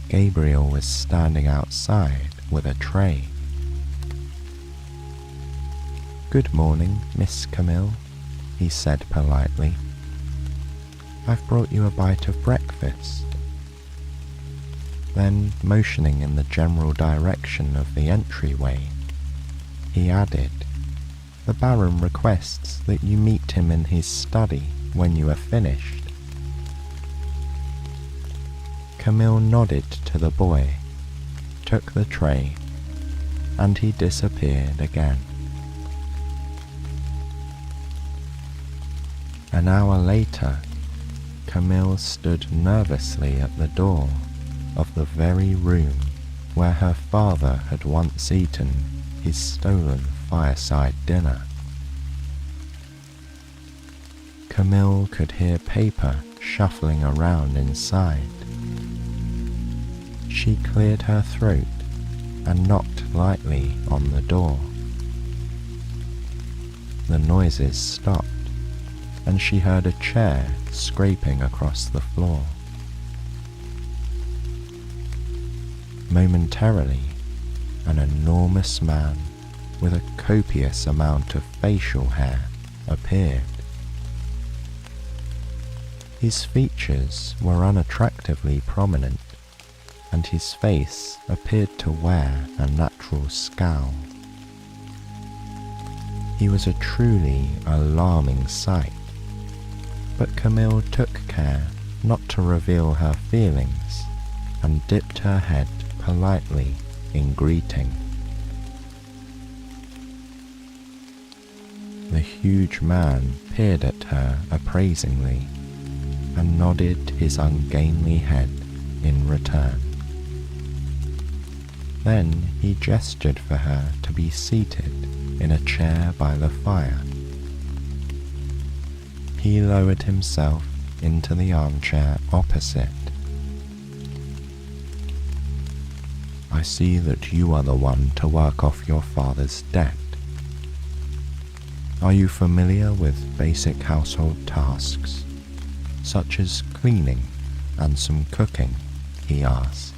Gabriel was standing outside with a tray. "Good morning, Miss Camille," he said politely. "I've brought you a bite of breakfast." Then, motioning in the general direction of the entryway, he added, "The Baron requests that you meet him in his study when you are finished." Camille nodded to the boy, took the tray, and he disappeared again. An hour later, Camille stood nervously at the door of the very room where her father had once eaten his stolen fireside dinner. Camille could hear paper shuffling around inside. She cleared her throat and knocked lightly on the door. The noises stopped, and she heard a chair scraping across the floor. Momentarily, an enormous man with a copious amount of facial hair appeared. His features were unattractively prominent, and his face appeared to wear a natural scowl. He was a truly alarming sight, but Camille took care not to reveal her feelings and dipped her head politely in greeting. The huge man peered at her appraisingly and nodded his ungainly head in return. Then he gestured for her to be seated in a chair by the fire. He lowered himself into the armchair opposite. "I see that you are the one to work off your father's debt." Are you familiar with basic household tasks, such as cleaning and some cooking? He asked.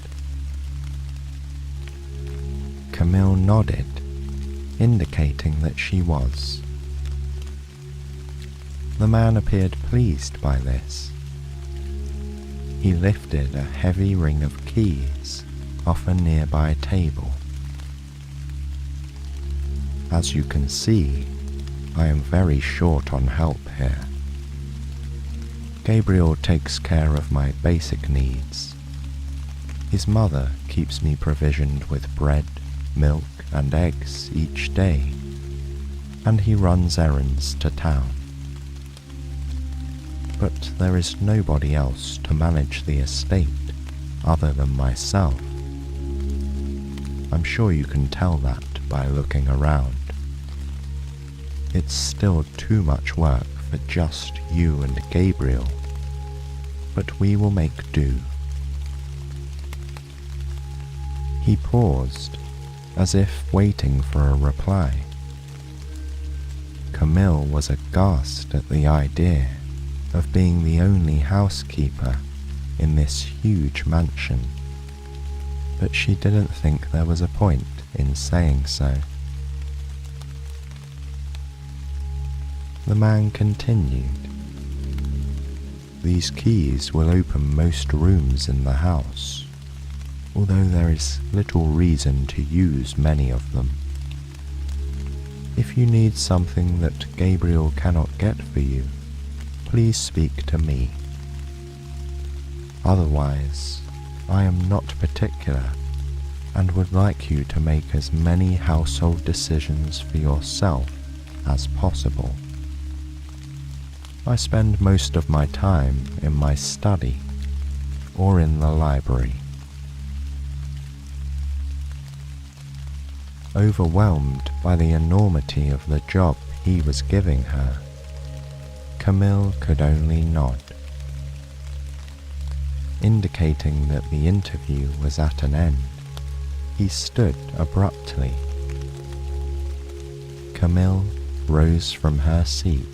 Camille nodded, indicating that she was. The man appeared pleased by this. He lifted a heavy ring of keys off a nearby table. As you can see, I am very short on help here. Gabriel takes care of my basic needs. His mother keeps me provisioned with bread, milk, and eggs each day, and he runs errands to town. But there is nobody else to manage the estate other than myself. I'm sure you can tell that by looking around. It's still too much work for just you and Gabriel, but we will make do. He paused, as if waiting for a reply. Camille was aghast at the idea of being the only housekeeper in this huge mansion, but she didn't think there was a point in saying so. The man continued. These keys will open most rooms in the house, although there is little reason to use many of them. If you need something that Gabriel cannot get for you, please speak to me. Otherwise, I am not particular and would like you to make as many household decisions for yourself as possible. I spend most of my time in my study or in the library. Overwhelmed by the enormity of the job he was giving her, Camille could only nod, indicating that the interview was at an end. He stood abruptly. Camille rose from her seat,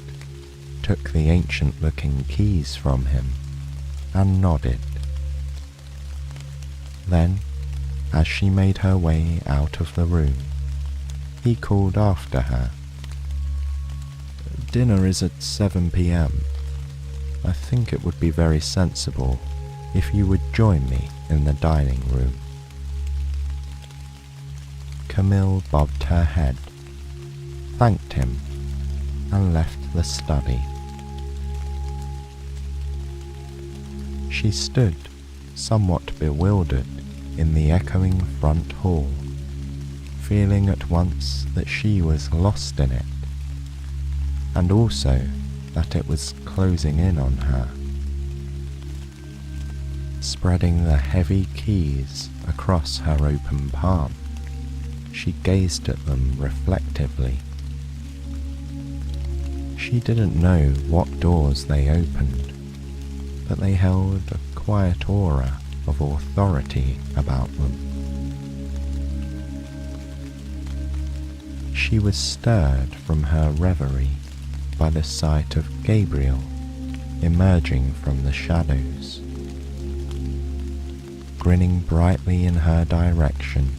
took the ancient-looking keys from him, and nodded. Then, as she made her way out of the room, he called after her. Dinner is at 7 p.m. I think it would be very sensible if you would join me in the dining room. Camille bobbed her head, thanked him, and left the study. She stood, somewhat bewildered, in the echoing front hall, feeling at once that she was lost in it, and also that it was closing in on her. Spreading the heavy keys across her open palm, she gazed at them reflectively. She didn't know what doors they opened, but they held a quiet aura of authority about them. She was stirred from her reverie by the sight of Gabriel emerging from the shadows. Grinning brightly in her direction,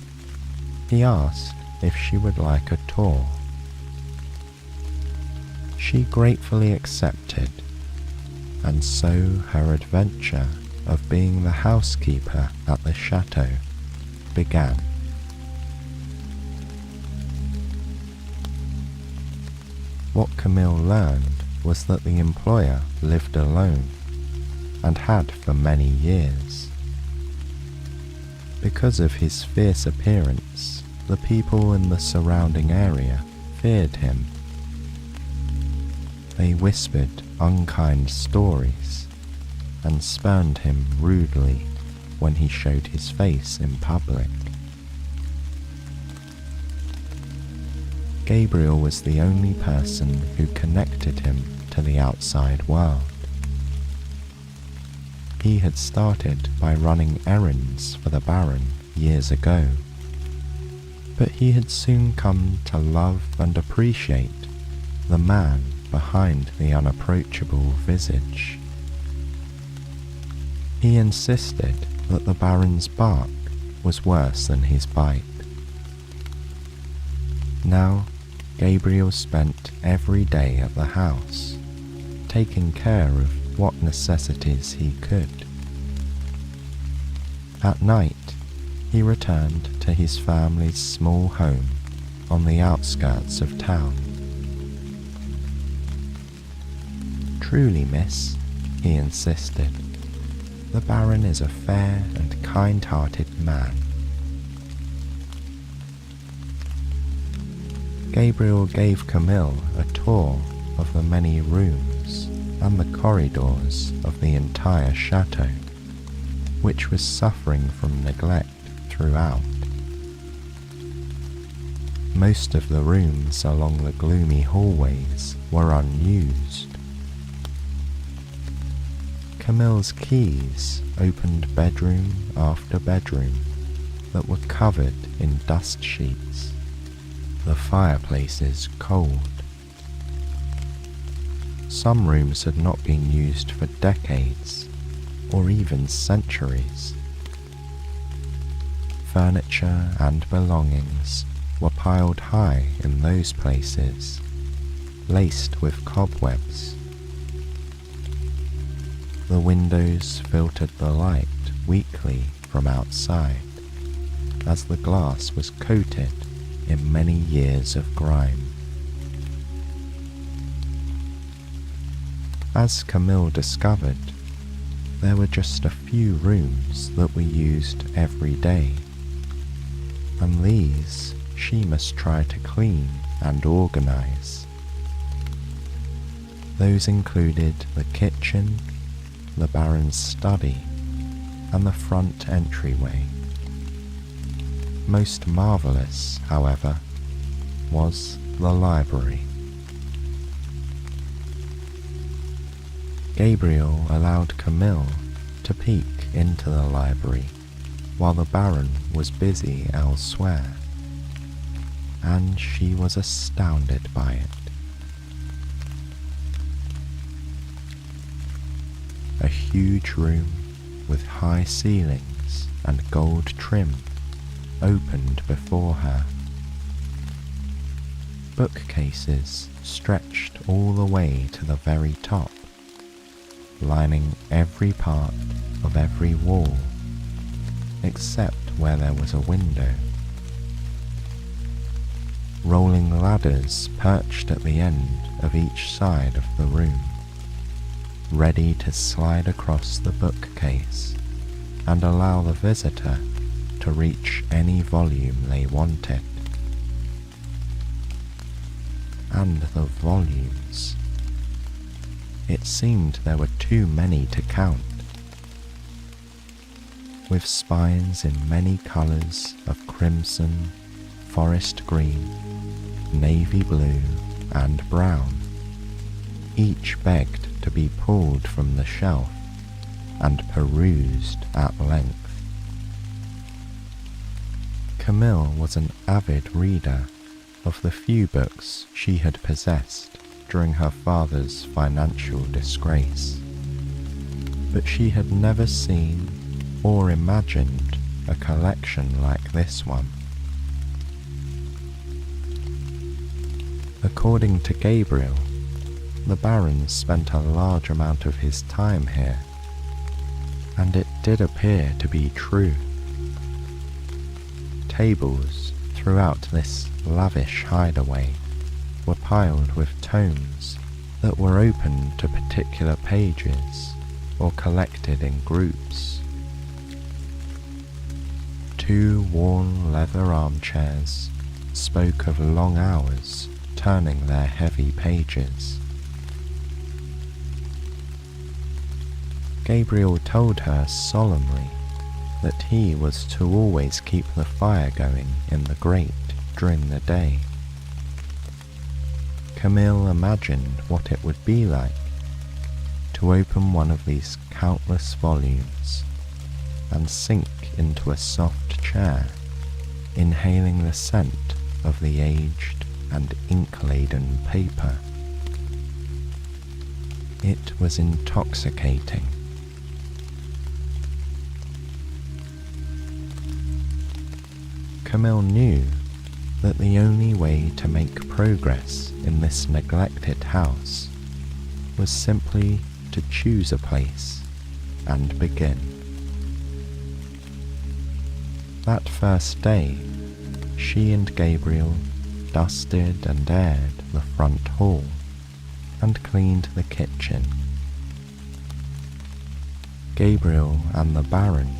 he asked if she would like a tour. She gratefully accepted, and so her adventure of being the housekeeper at the chateau began. What Camille learned was that the employer lived alone, and had for many years. Because of his fierce appearance, the people in the surrounding area feared him. They whispered unkind stories and spurned him rudely when he showed his face in public. Gabriel was the only person who connected him to the outside world. He had started by running errands for the Baron years ago, but he had soon come to love and appreciate the man behind the unapproachable visage. He insisted that the Baron's bark was worse than his bite. Now, Gabriel spent every day at the house, taking care of what necessities he could. At night, he returned to his family's small home on the outskirts of town. "Truly, miss," he insisted, "the Baron is a fair and kind-hearted man." Gabriel gave Camille a tour of the many rooms and the corridors of the entire chateau, which was suffering from neglect throughout. Most of the rooms along the gloomy hallways were unused. Camille's keys opened bedroom after bedroom that were covered in dust sheets, the fireplaces cold. Some rooms had not been used for decades or even centuries. Furniture and belongings were piled high in those places, laced with cobwebs. The windows filtered the light weakly from outside, as the glass was coated in many years of grime. As Camille discovered, there were just a few rooms that were used every day, and these she must try to clean and organize. Those included the kitchen, the Baron's study, and the front entryway. Most marvelous, however, was the library. Gabriel allowed Camille to peek into the library while the Baron was busy elsewhere, and she was astounded by it. A huge room with high ceilings and gold trim opened before her. Bookcases stretched all the way to the very top, lining every part of every wall, except where there was a window. Rolling ladders perched at the end of each side of the room, ready to slide across the bookcase and allow the visitor to reach any volume they wanted. And the volumes. It seemed there were too many to count. With spines in many colours of crimson, forest green, navy blue, and brown, each begged to be pulled from the shelf and perused at length. Camille was an avid reader of the few books she had possessed during her father's financial disgrace, but she had never seen or imagined a collection like this one. According to Gabriel, the Baron spent a large amount of his time here, and it did appear to be true. Tables throughout this lavish hideaway were piled with tomes that were open to particular pages or collected in groups. 2 worn leather armchairs spoke of long hours turning their heavy pages. Gabriel told her solemnly that he was to always keep the fire going in the grate during the day. Camille imagined what it would be like to open one of these countless volumes and sink into a soft chair, inhaling the scent of the aged and ink-laden paper It was intoxicating. Camille knew that the only way to make progress in this neglected house was simply to choose a place and begin. That first day, she and Gabriel dusted and aired the front hall and cleaned the kitchen. Gabriel and the Baron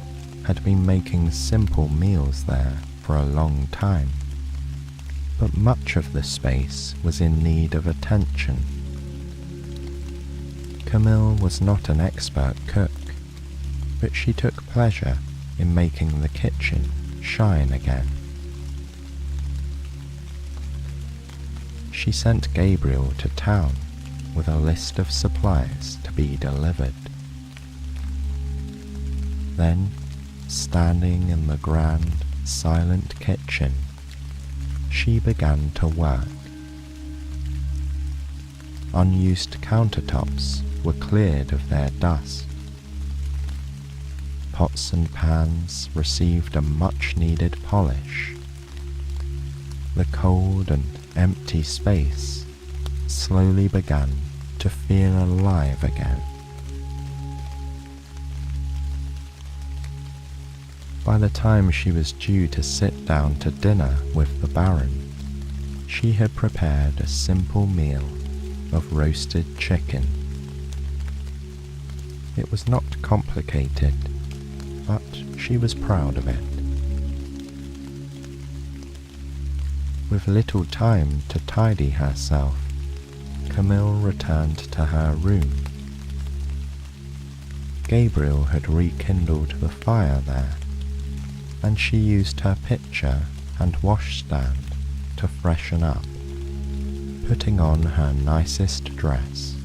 had been making simple meals there for a long time, but much of the space was in need of attention. Camille was not an expert cook, but she took pleasure in making the kitchen shine again. She sent Gabriel to town with a list of supplies to be delivered. Then, standing in the grand, silent kitchen, she began to work. Unused countertops were cleared of their dust. Pots and pans received a much-needed polish. The cold and empty space slowly began to feel alive again. By the time she was due to sit down to dinner with the Baron, she had prepared a simple meal of roasted chicken. It was not complicated, but she was proud of it. With little time to tidy herself, Camille returned to her room. Gabriel had rekindled the fire there, and she used her pitcher and washstand to freshen up, putting on her nicest dress.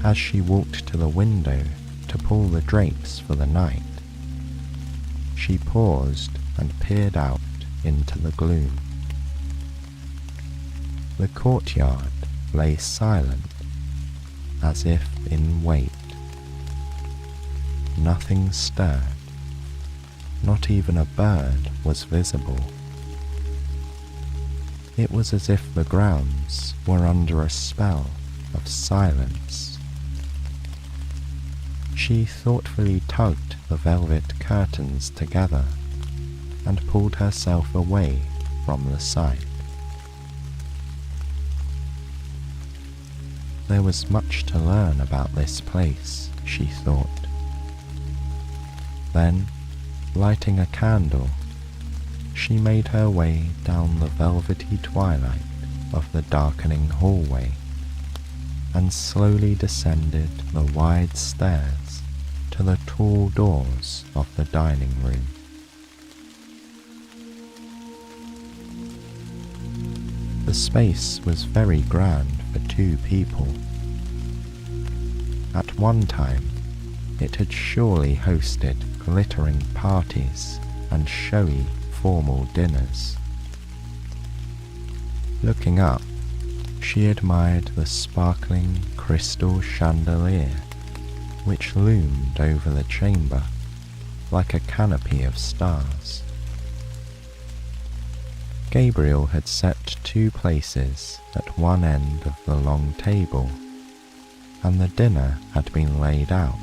As she walked to the window to pull the drapes for the night, she paused and peered out into the gloom. The courtyard lay silent, as if in wait. Nothing stirred. Not even a bird was visible. It was as if the grounds were under a spell of silence. She thoughtfully tugged the velvet curtains together and pulled herself away from the sight. There was much to learn about this place, she thought. Then, lighting a candle, she made her way down the velvety twilight of the darkening hallway and slowly descended the wide stairs to the tall doors of the dining room. The space was very grand for two people. At one time, it had surely hosted glittering parties and showy formal dinners. Looking up, she admired the sparkling crystal chandelier which loomed over the chamber like a canopy of stars. Gabriel had set 2 places at one end of the long table, and the dinner had been laid out.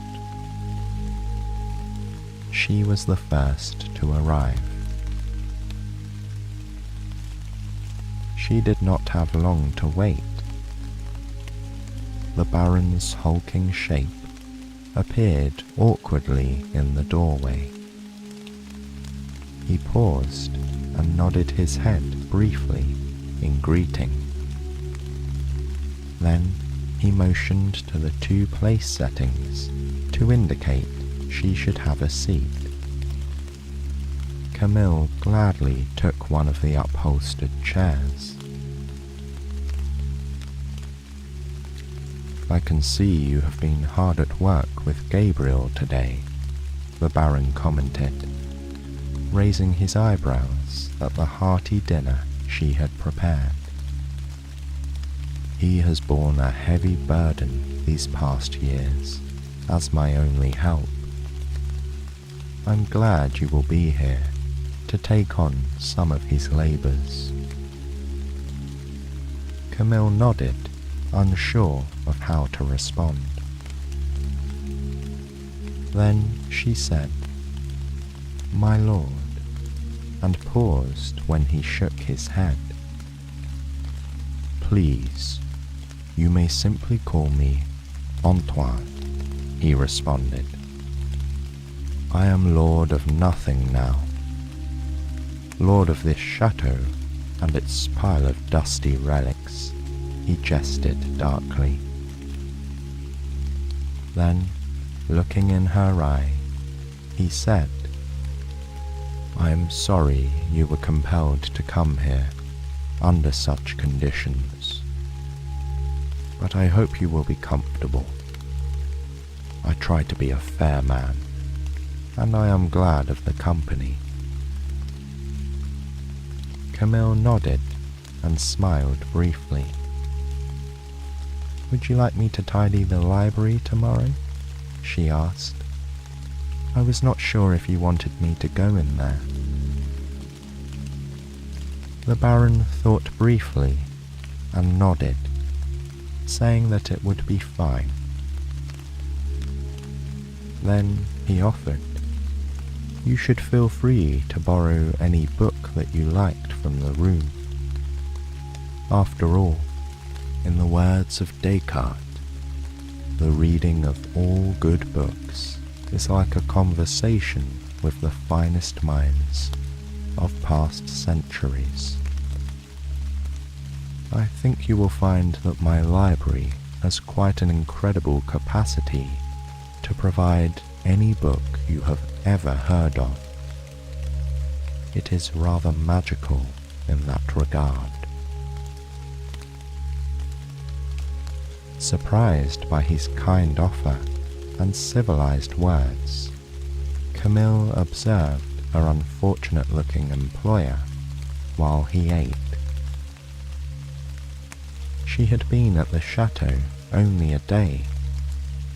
She was the first to arrive. She did not have long to wait. The Baron's hulking shape appeared awkwardly in the doorway. He paused and nodded his head briefly in greeting. Then he motioned to the 2 place settings to indicate she should have a seat. Camille gladly took one of the upholstered chairs. "I can see you have been hard at work with Gabriel today," the Baron commented, raising his eyebrows at the hearty dinner she had prepared. He has borne a heavy burden these past years as my only help. I'm glad you will be here to take on some of his labours." Camille nodded, unsure of how to respond. Then she said, "My lord," and paused when he shook his head. "Please, you may simply call me Antoine," he responded. "I am lord of nothing now. Lord of this chateau and its pile of dusty relics," he jested darkly. Then, looking in her eye, he said, "I am sorry you were compelled to come here under such conditions, but I hope you will be comfortable. I try to be a fair man, and I am glad of the company." Camille nodded and smiled briefly. "Would you like me to tidy the library tomorrow?" she asked. "I was not sure if you wanted me to go in there." The Baron thought briefly and nodded, saying that it would be fine. Then he offered, "You should feel free to borrow any book that you liked from the room. After all, in the words of Descartes, the reading of all good books is like a conversation with the finest minds of past centuries. I think you will find that my library has quite an incredible capacity to provide any book you have ever heard of. It is rather magical in that regard." Surprised by his kind offer and civilized words, Camille observed her unfortunate-looking employer while he ate. She had been at the chateau only a day,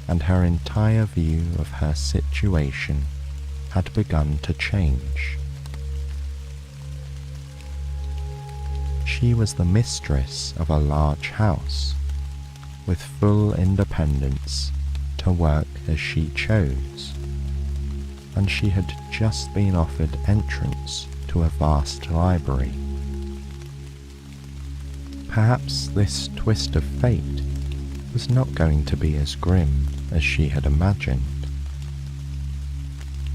and her entire view of her situation had begun to change. She was the mistress of a large house, with full independence to work as she chose, and she had just been offered entrance to a vast library. Perhaps this twist of fate was not going to be as grim as she had imagined.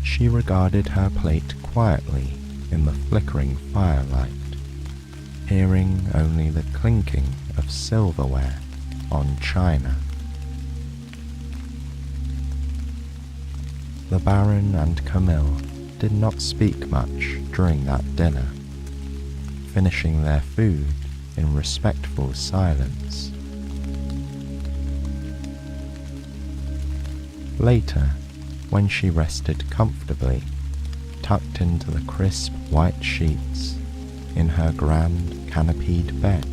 She regarded her plate quietly in the flickering firelight, hearing only the clinking of silverware on china. The Baron and Camille did not speak much during that dinner, finishing their food in respectful silence. Later, when she rested comfortably, tucked into the crisp white sheets in her grand canopied bed,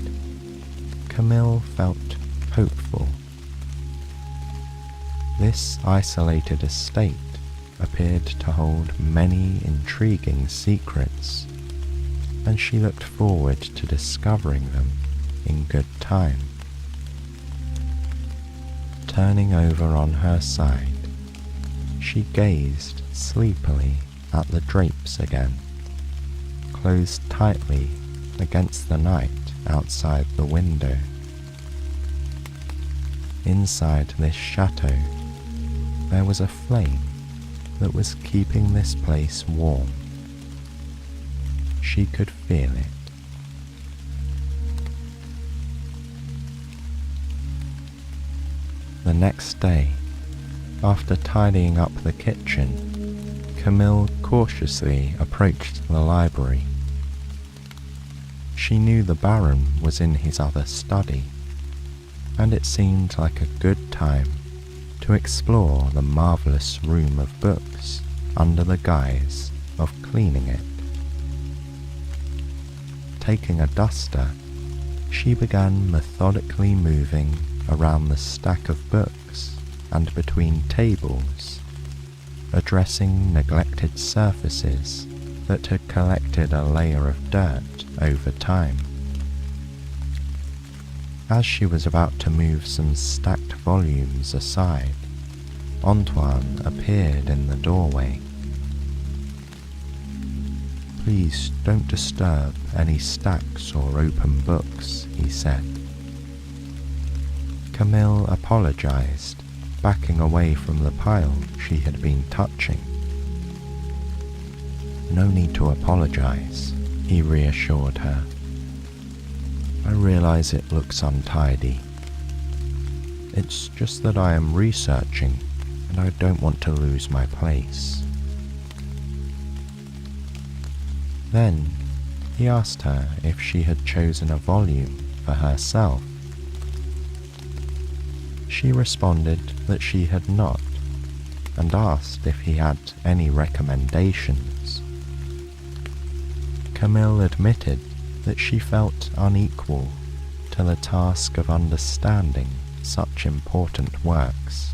Camille felt hopeful. This isolated estate appeared to hold many intriguing secrets, and she looked forward to discovering them in good time. Turning over on her side, she gazed sleepily at the drapes again, closed tightly against the night outside the window. Inside this chateau, there was a flame that was keeping this place warm. She could feel it. The next day, after tidying up the kitchen, Camille cautiously approached the library. She knew the Baron was in his other study, and it seemed like a good time to explore the marvellous room of books under the guise of cleaning it. Taking a duster, She began methodically moving around the stack of books and between tables, addressing neglected surfaces that had collected a layer of dirt over time. As she was about to move some stacked volumes aside, Antoine appeared in the doorway. "Please don't disturb any stacks or open books," he said. Camille apologized, backing away from the pile she had been touching. "No need to apologize," he reassured her. "I realize it looks untidy. It's just that I am researching and I don't want to lose my place." Then he asked her if she had chosen a volume for herself. She responded that she had not, and asked if he had any recommendations. Camille admitted that she felt unequal to the task of understanding such important works.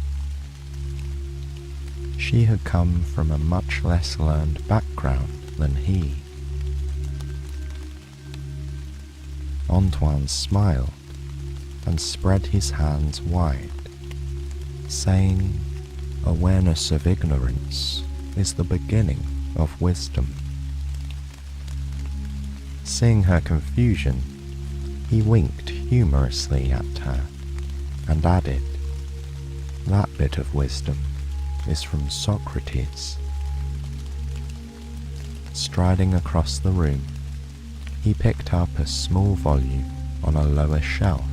She had come from a much less learned background than he. Antoine smiled and spread his hands wide, saying, "Awareness of ignorance is the beginning of wisdom." Seeing her confusion, he winked humorously at her and added, "That bit of wisdom is from Socrates." Striding across the room, he picked up a small volume on a lower shelf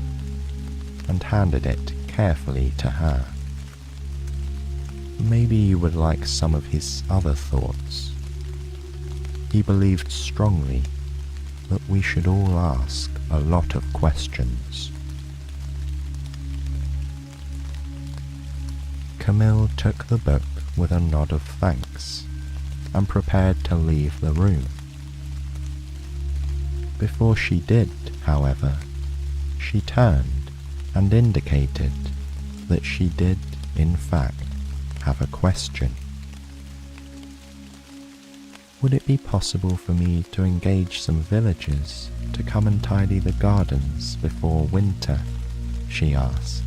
and handed it carefully to her. "Maybe you would like some of his other thoughts." He believed strongly that we should all ask a lot of questions. Camille took the book with a nod of thanks and prepared to leave the room. Before she did, however, she turned and indicated that she did, in fact, have a question. "Would it be possible for me to engage some villagers to come and tidy the gardens before winter?" she asked.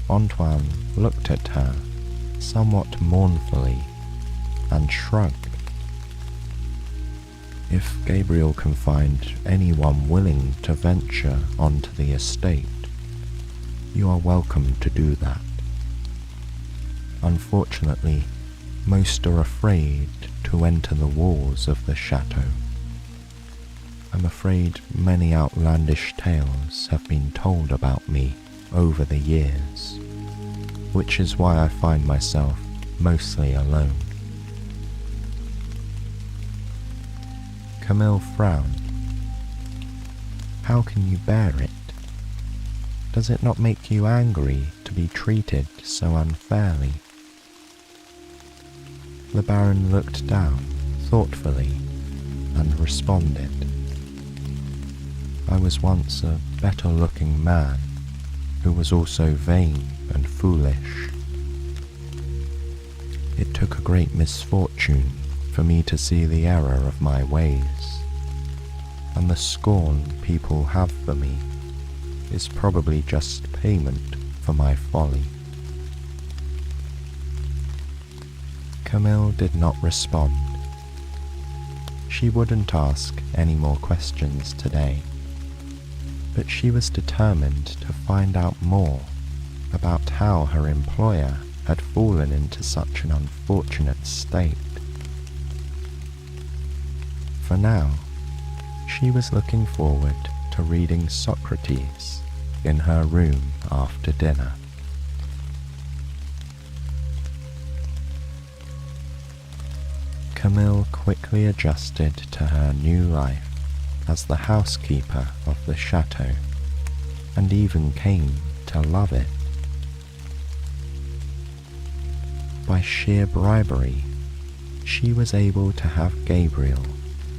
Antoine looked at her somewhat mournfully and shrugged. "If Gabriel can find anyone willing to venture onto the estate, you are welcome to do that. Unfortunately, most are afraid to enter the walls of the chateau. I'm afraid many outlandish tales have been told about me over the years, which is why I find myself mostly alone." Camille frowned. "How can you bear it? Does it not make you angry to be treated so unfairly?" The Baron looked down thoughtfully and responded, "I was once a better-looking man who was also vain and foolish. It took a great misfortune for me to see the error of my ways, and the scorn people have for me is probably just payment for my folly." Camille did not respond. She wouldn't ask any more questions today, but she was determined to find out more about how her employer had fallen into such an unfortunate state. For now, she was looking forward to reading Socrates in her room after dinner. Camille quickly adjusted to her new life as the housekeeper of the chateau, and even came to love it. By sheer bribery, she was able to have Gabriel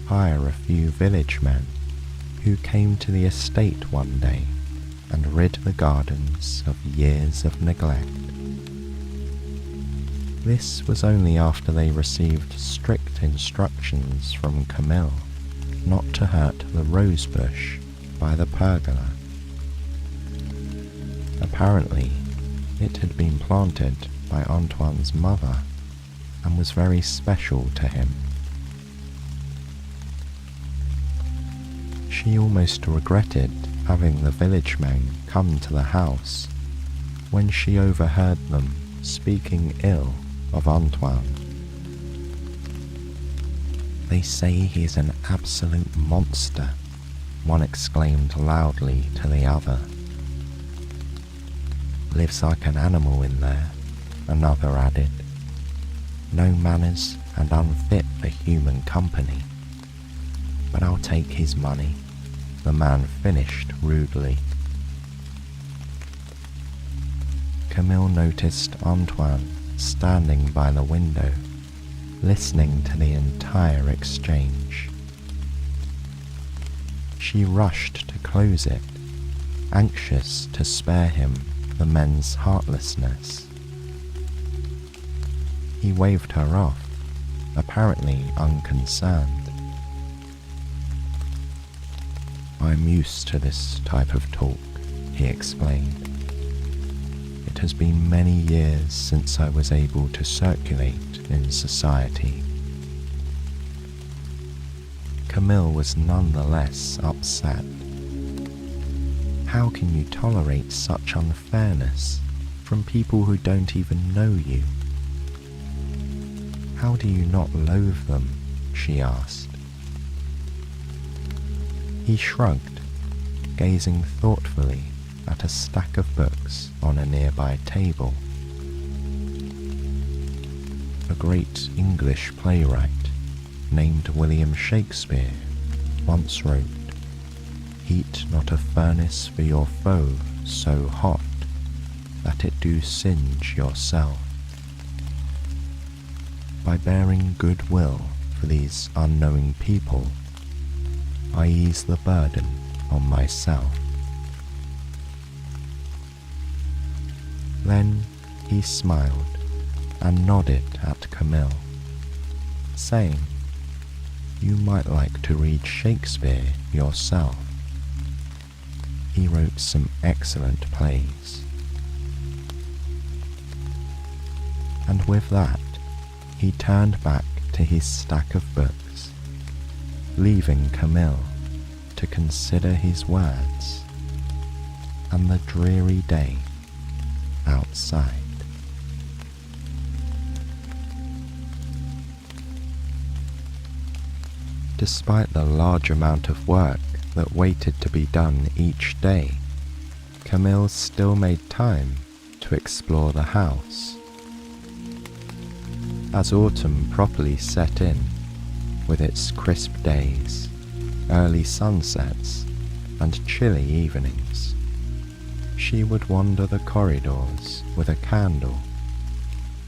hire a few village men who came to the estate one day and rid the gardens of years of neglect. This was only after they received strict instructions from Camille not to hurt the rose bush by the pergola. Apparently, it had been planted by Antoine's mother and was very special to him. She almost regretted having the village men come to the house when she overheard them speaking ill of Antoine. "They say he is an absolute monster," one exclaimed loudly to the other. "Lives like an animal in there," another added. "No manners and unfit for human company. But I'll take his money," the man finished rudely. Camille noticed Antoine standing by the window, listening to the entire exchange. She rushed to close it, anxious to spare him the men's heartlessness. He waved her off, apparently unconcerned. "I'm used to this type of talk," he explained. "It has been many years since I was able to circulate in society." Camille was nonetheless upset. How can you tolerate such unfairness from people who don't even know you? How do you not loathe them? She asked. He shrugged, gazing thoughtfully at a stack of books on a nearby table. A great English playwright named William Shakespeare once wrote, "Heat not a furnace for your foe so hot that it do singe yourself." By bearing goodwill for these unknowing people, I ease the burden on myself. Then he smiled and nodded at Camille, saying, "You might like to read Shakespeare yourself. He wrote some excellent plays." And with that, he turned back to his stack of books, leaving Camille to consider his words and the dreary day outside. Despite the large amount of work that waited to be done each day, Camille still made time to explore the house. As autumn properly set in, with its crisp days, early sunsets, and chilly evenings, she would wander the corridors with a candle,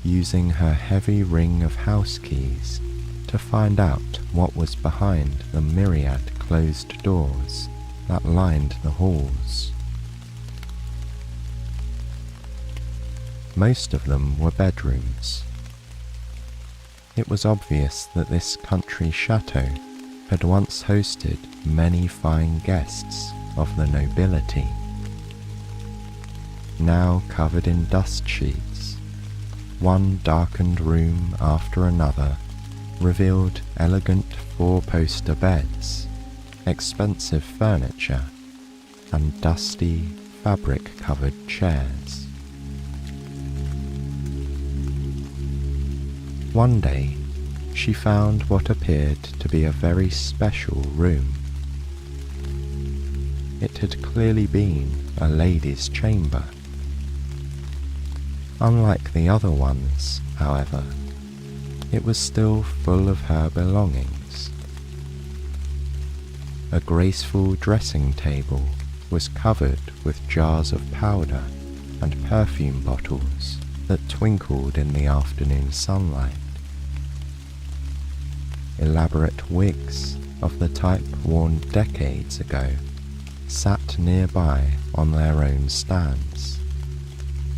using her heavy ring of house keys to find out what was behind the myriad closed doors that lined the halls. Most of them were bedrooms. It was obvious that this country chateau had once hosted many fine guests of the nobility. Now covered in dust sheets, one darkened room after another revealed elegant four-poster beds, expensive furniture, and dusty, fabric-covered chairs. One day, she found what appeared to be a very special room. It had clearly been a lady's chamber. Unlike the other ones, however, it was still full of her belongings. A graceful dressing table was covered with jars of powder and perfume bottles that twinkled in the afternoon sunlight. Elaborate wigs of the type worn decades ago sat nearby on their own stands,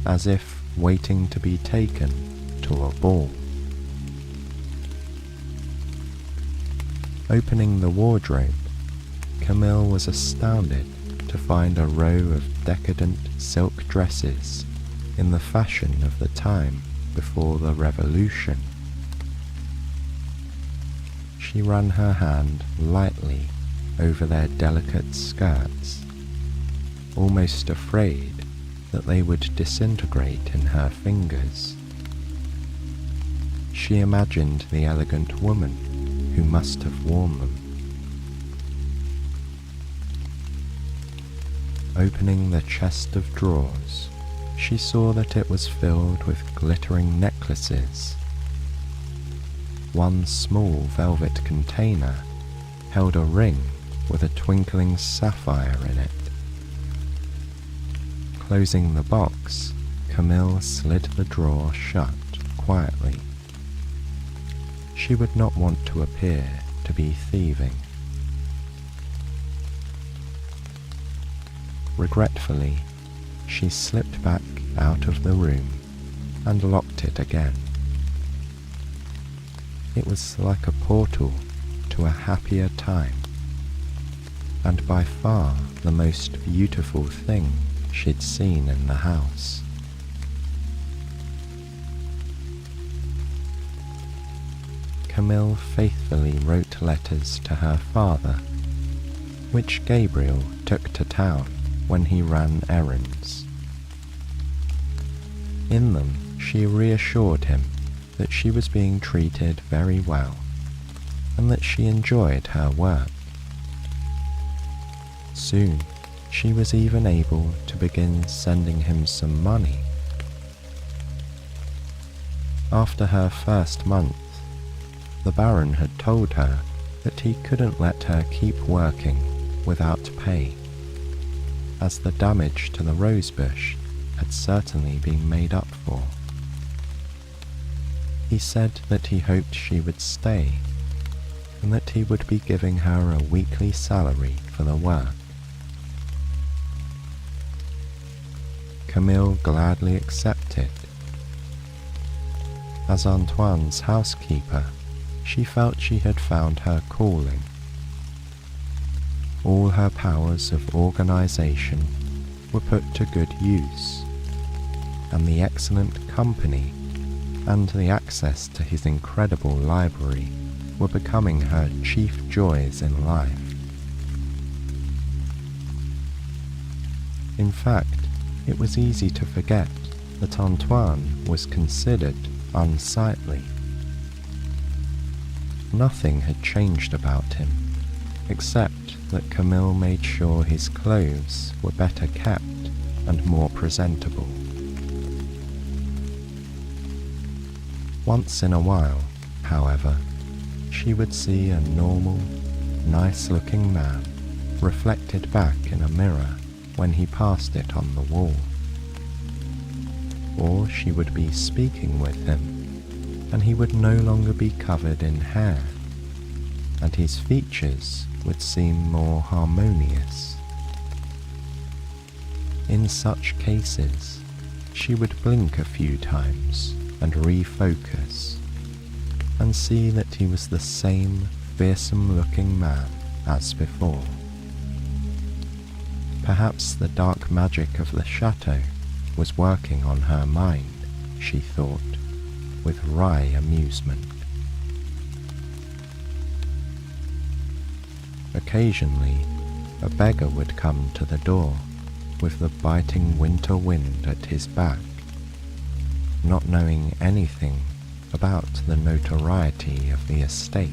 as if waiting to be taken to a ball. Opening the wardrobe, Camille was astounded to find a row of decadent silk dresses in the fashion of the time before the Revolution. She ran her hand lightly over their delicate skirts, almost afraid that they would disintegrate in her fingers. She imagined the elegant woman who must have worn them. Opening the chest of drawers, she saw that it was filled with glittering necklaces. One small velvet container held a ring with a twinkling sapphire in it. Closing the box, Camille slid the drawer shut quietly. She would not want to appear to be thieving. Regretfully, she slipped back out of the room and locked it again. It was like a portal to a happier time, and by far the most beautiful thing she'd seen in the house. Camille faithfully wrote letters to her father, which Gabriel took to town when he ran errands. In them, she reassured him that she was being treated very well and that she enjoyed her work. Soon, she was even able to begin sending him some money. After her first month, the Baron had told her that he couldn't let her keep working without pay, as the damage to the rosebush had certainly been made up for. He said that he hoped she would stay, and that he would be giving her a weekly salary for the work. Camille gladly accepted. As Antoine's housekeeper, she felt she had found her calling. All her powers of organization were put to good use, and the excellent company and the access to his incredible library were becoming her chief joys in life. In fact, it was easy to forget that Antoine was considered unsightly. Nothing had changed about him, except that Camille made sure his clothes were better kept and more presentable. Once in a while, however, she would see a normal, nice-looking man reflected back in a mirror when he passed it on the wall. Or she would be speaking with him, and he would no longer be covered in hair, and his features would seem more harmonious. In such cases, she would blink a few times and refocus, and see that he was the same fearsome-looking man as before. Perhaps the dark magic of the chateau was working on her mind, she thought, with wry amusement. Occasionally, a beggar would come to the door with the biting winter wind at his back, not knowing anything about the notoriety of the estate.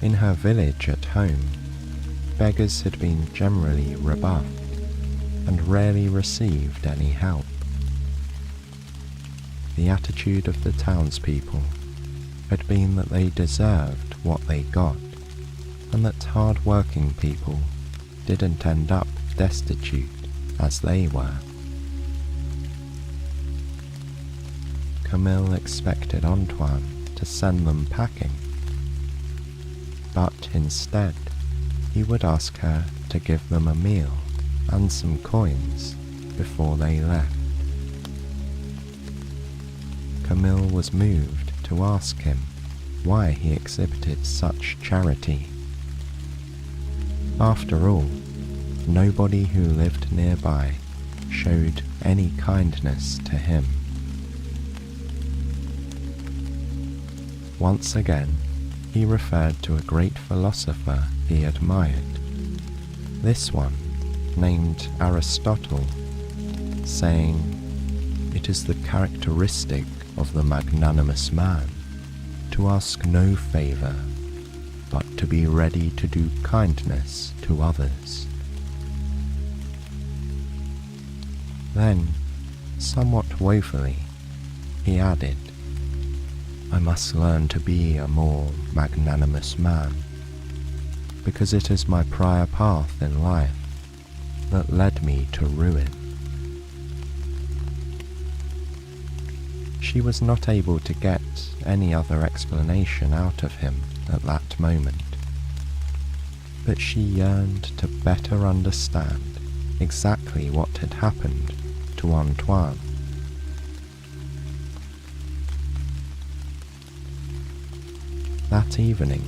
In her village at home, beggars had been generally rebuffed and rarely received any help. The attitude of the townspeople had been that they deserved what they got, and that hard-working people didn't end up destitute as they were. Camille expected Antoine to send them packing, but instead he would ask her to give them a meal and some coins before they left. Camille was moved to ask him why he exhibited such charity. After all, nobody who lived nearby showed any kindness to him. Once again, he referred to a great philosopher he admired, this one named Aristotle, saying, "It is the characteristic of the magnanimous man to ask no favour, but to be ready to do kindness to others." Then, somewhat woefully, he added, "I must learn to be a more magnanimous man, because it is my prior path in life that led me to ruin." She was not able to get any other explanation out of him at that moment, but she yearned to better understand exactly what had happened to Antoine. That evening,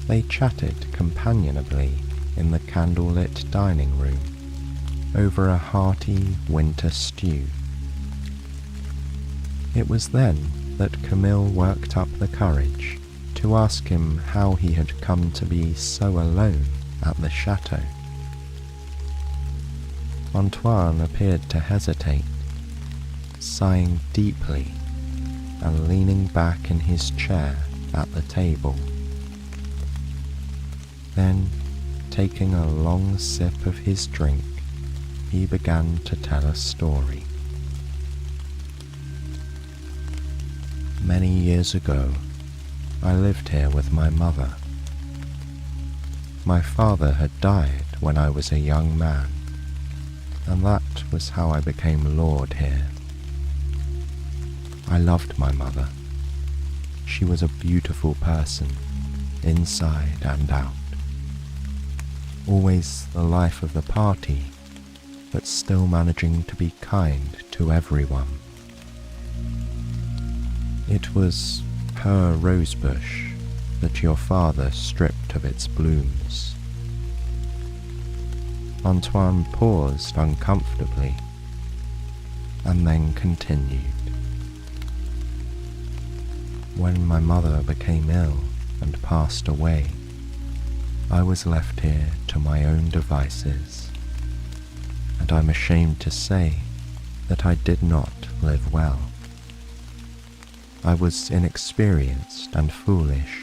they chatted companionably in the candlelit dining room over a hearty winter stew. It was then that Camille worked up the courage to ask him how he had come to be so alone at the chateau. Antoine appeared to hesitate, sighing deeply and leaning back in his chair at the table. Then, taking a long sip of his drink, he began to tell a story. "Many years ago, I lived here with my mother. My father had died when I was a young man, and that was how I became lord here. I loved my mother. She was a beautiful person, inside and out. Always the life of the party, but still managing to be kind to everyone. It was her rosebush that your father stripped of its blooms." Antoine paused uncomfortably, and then continued. "When my mother became ill and passed away, I was left here to my own devices, and I'm ashamed to say that I did not live well. I was inexperienced and foolish.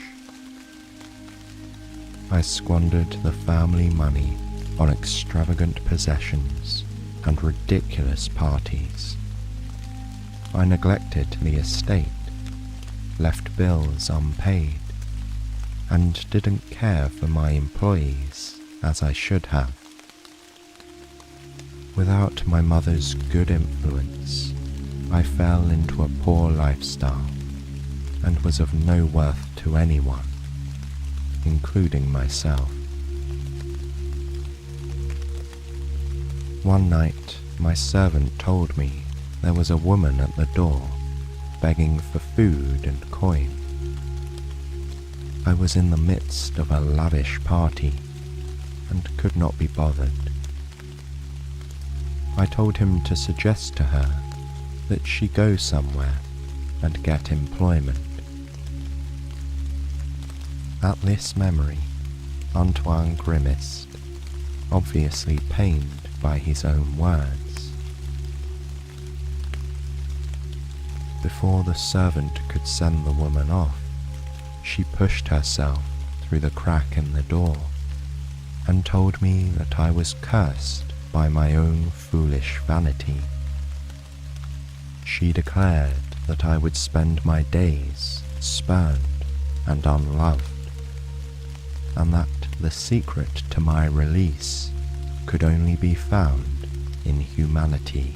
I squandered the family money on extravagant possessions and ridiculous parties. I neglected the estate, left bills unpaid, and didn't care for my employees as I should have. Without my mother's good influence, I fell into a poor lifestyle and was of no worth to anyone, including myself. One night, my servant told me there was a woman at the door begging for food and coin. I was in the midst of a lavish party and could not be bothered. I told him to suggest to her that she go somewhere and get employment. At this memory, Antoine grimaced, obviously pained by his own words. Before the servant could send the woman off, she pushed herself through the crack in the door and told me that I was cursed by my own foolish vanity. She declared that I would spend my days spurned and unloved, and that the secret to my release could only be found in humanity.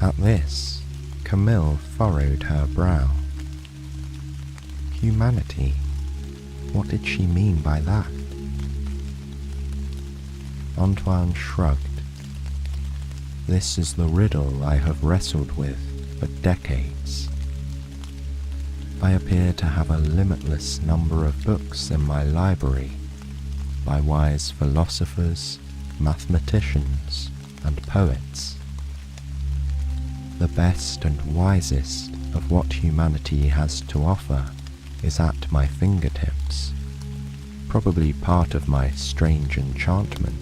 At this, Camille furrowed her brow. Humanity? What did she mean by that? Antoine shrugged. This is the riddle I have wrestled with for decades. I appear to have a limitless number of books in my library by wise philosophers, mathematicians, and poets. The best and wisest of what humanity has to offer is at my fingertips, probably part of my strange enchantment.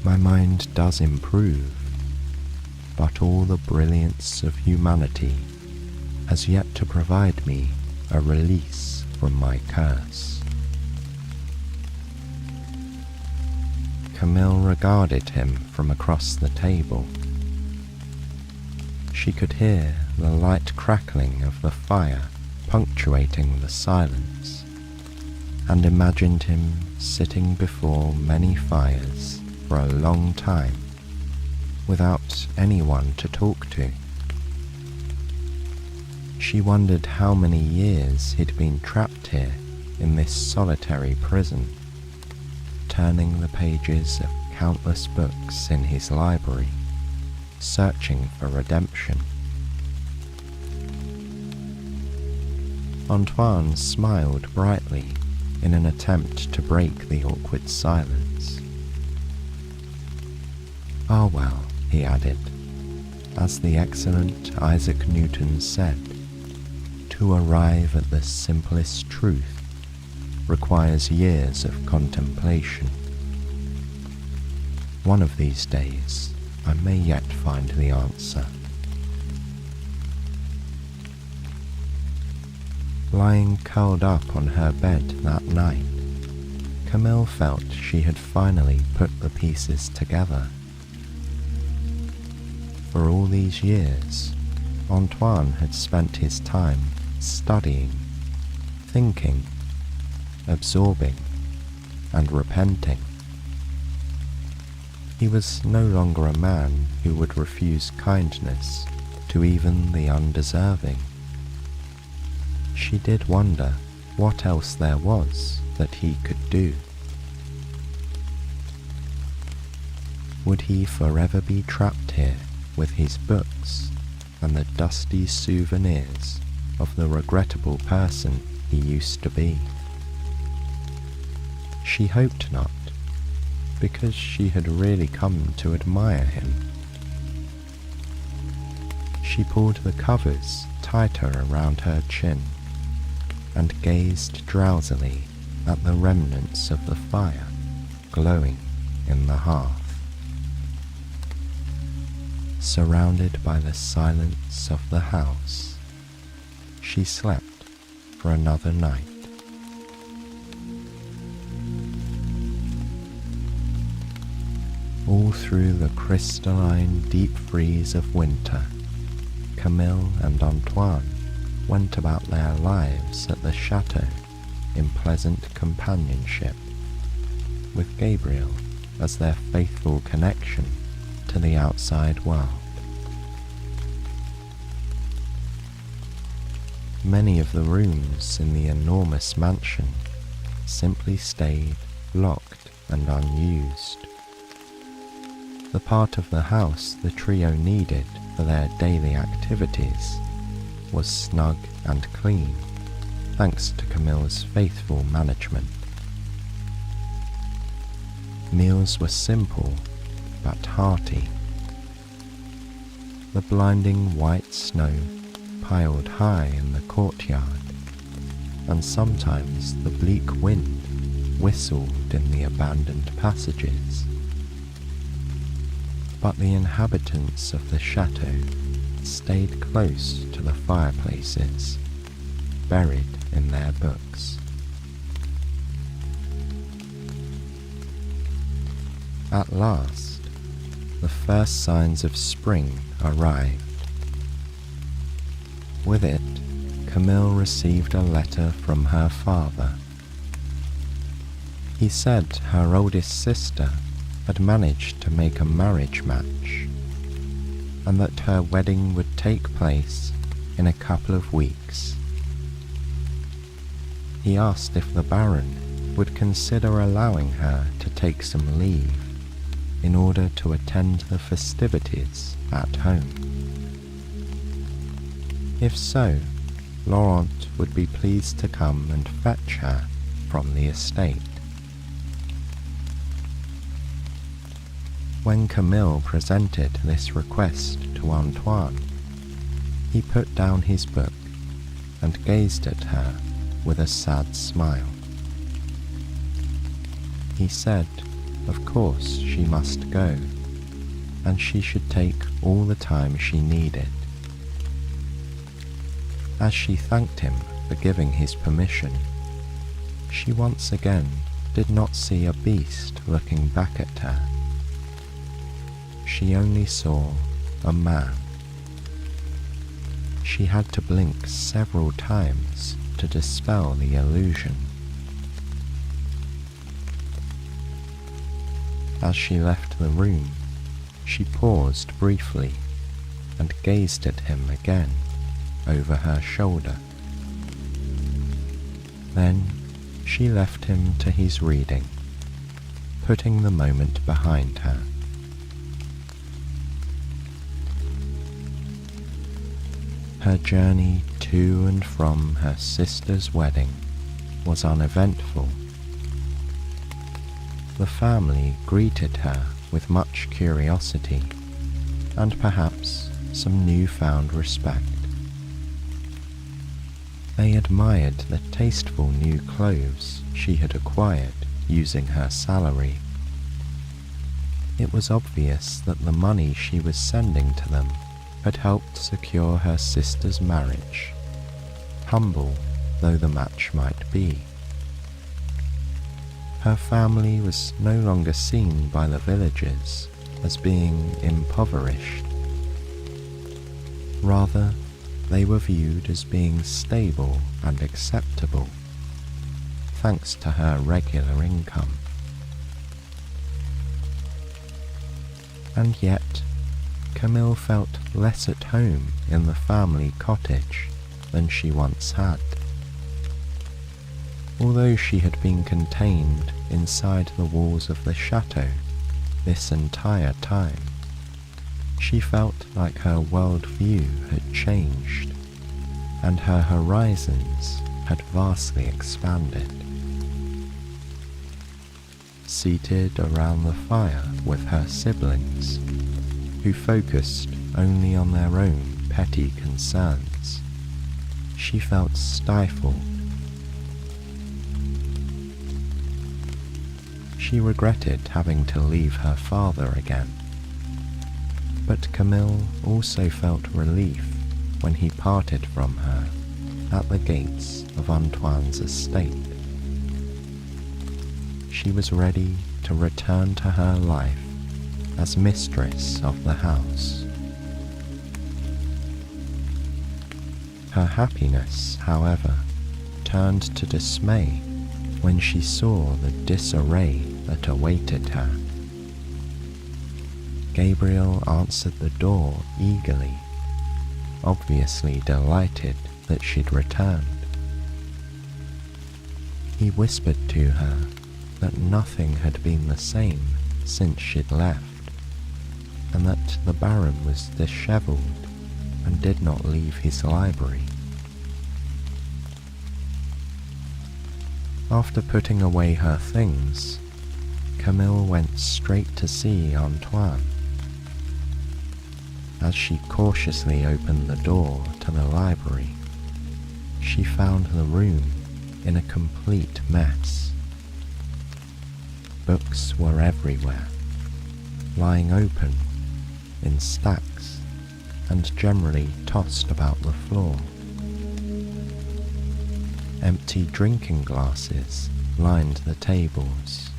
My mind does improve, but all the brilliance of humanity has yet to provide me a release from my curse. Camille regarded him from across the table. She could hear the light crackling of the fire punctuating the silence, and imagined him sitting before many fires for a long time without anyone to talk to. She wondered how many years he'd been trapped here in this solitary prison, turning the pages of countless books in his library, searching for redemption. Antoine smiled brightly in an attempt to break the awkward silence. "Ah well," he added, as the excellent Isaac Newton said, "to arrive at the simplest truth requires years of contemplation. One of these days I may yet find the answer." Lying curled up on her bed that night, Camille felt she had finally put the pieces together. For all these years, Antoine had spent his time studying, thinking, absorbing, and repenting. He was no longer a man who would refuse kindness to even the undeserving. She did wonder what else there was that he could do. Would he forever be trapped here with his books and the dusty souvenirs of the regrettable person he used to be? She hoped not, because she had really come to admire him. She pulled the covers tighter around her chin and gazed drowsily at the remnants of the fire glowing in the hearth. Surrounded by the silence of the house, she slept for another night. All through the crystalline deep freeze of winter, Camille and Antoine went about their lives at the chateau in pleasant companionship, with Gabriel as their faithful connection to the outside world. Many of the rooms in the enormous mansion simply stayed locked and unused. The part of the house the trio needed for their daily activities was snug and clean, thanks to Camille's faithful management. Meals were simple but hearty. The blinding white snow piled high in the courtyard, and sometimes the bleak wind whistled in the abandoned passages. But the inhabitants of the chateau stayed close to the fireplaces, buried in their books. At last, the first signs of spring arrived. With it, Camille received a letter from her father. He said her oldest sister had managed to make a marriage match, and that her wedding would take place in a couple of weeks he asked if the Baron would consider allowing her to take some leave in order to attend the festivities at home. If so, Laurent would be pleased to come and fetch her from the estate. When Camille presented this request to Antoine, he put down his book and gazed at her with a sad smile. He said, of course she must go, and she should take all the time she needed. As she thanked him for giving his permission, she once again did not see a beast looking back at her. She only saw a man. She had to blink several times to dispel the illusion. As she left the room, she paused briefly and gazed at him again over her shoulder. Then she left him to his reading, putting the moment behind her. Her journey to and from her sister's wedding was uneventful. The family greeted her with much curiosity and perhaps some newfound respect. They admired the tasteful new clothes she had acquired using her salary. It was obvious that the money she was sending to them had helped secure her sister's marriage, humble though the match might be. Her family was no longer seen by the villagers as being impoverished. Rather, they were viewed as being stable and acceptable, thanks to her regular income. And yet, Camille felt less at home in the family cottage than she once had. Although she had been contained inside the walls of the chateau this entire time, she felt like her worldview had changed, and her horizons had vastly expanded. Seated around the fire with her siblings, who focused only on their own petty concerns, she felt stifled. She regretted having to leave her father again, but Camille also felt relief when he parted from her at the gates of Antoine's estate. She was ready to return to her life as mistress of the house. Her happiness, however, turned to dismay when she saw the disarray that awaited her. Gabriel answered the door eagerly, obviously delighted that she'd returned. He whispered to her that nothing had been the same since she'd left, and that the Baron was dishevelled and did not leave his library. After putting away her things, Camille went straight to see Antoine. As she cautiously opened the door to the library, she found the room in a complete mess. Books were everywhere, lying open, in stacks, and generally tossed about the floor. Empty drinking glasses lined the tables.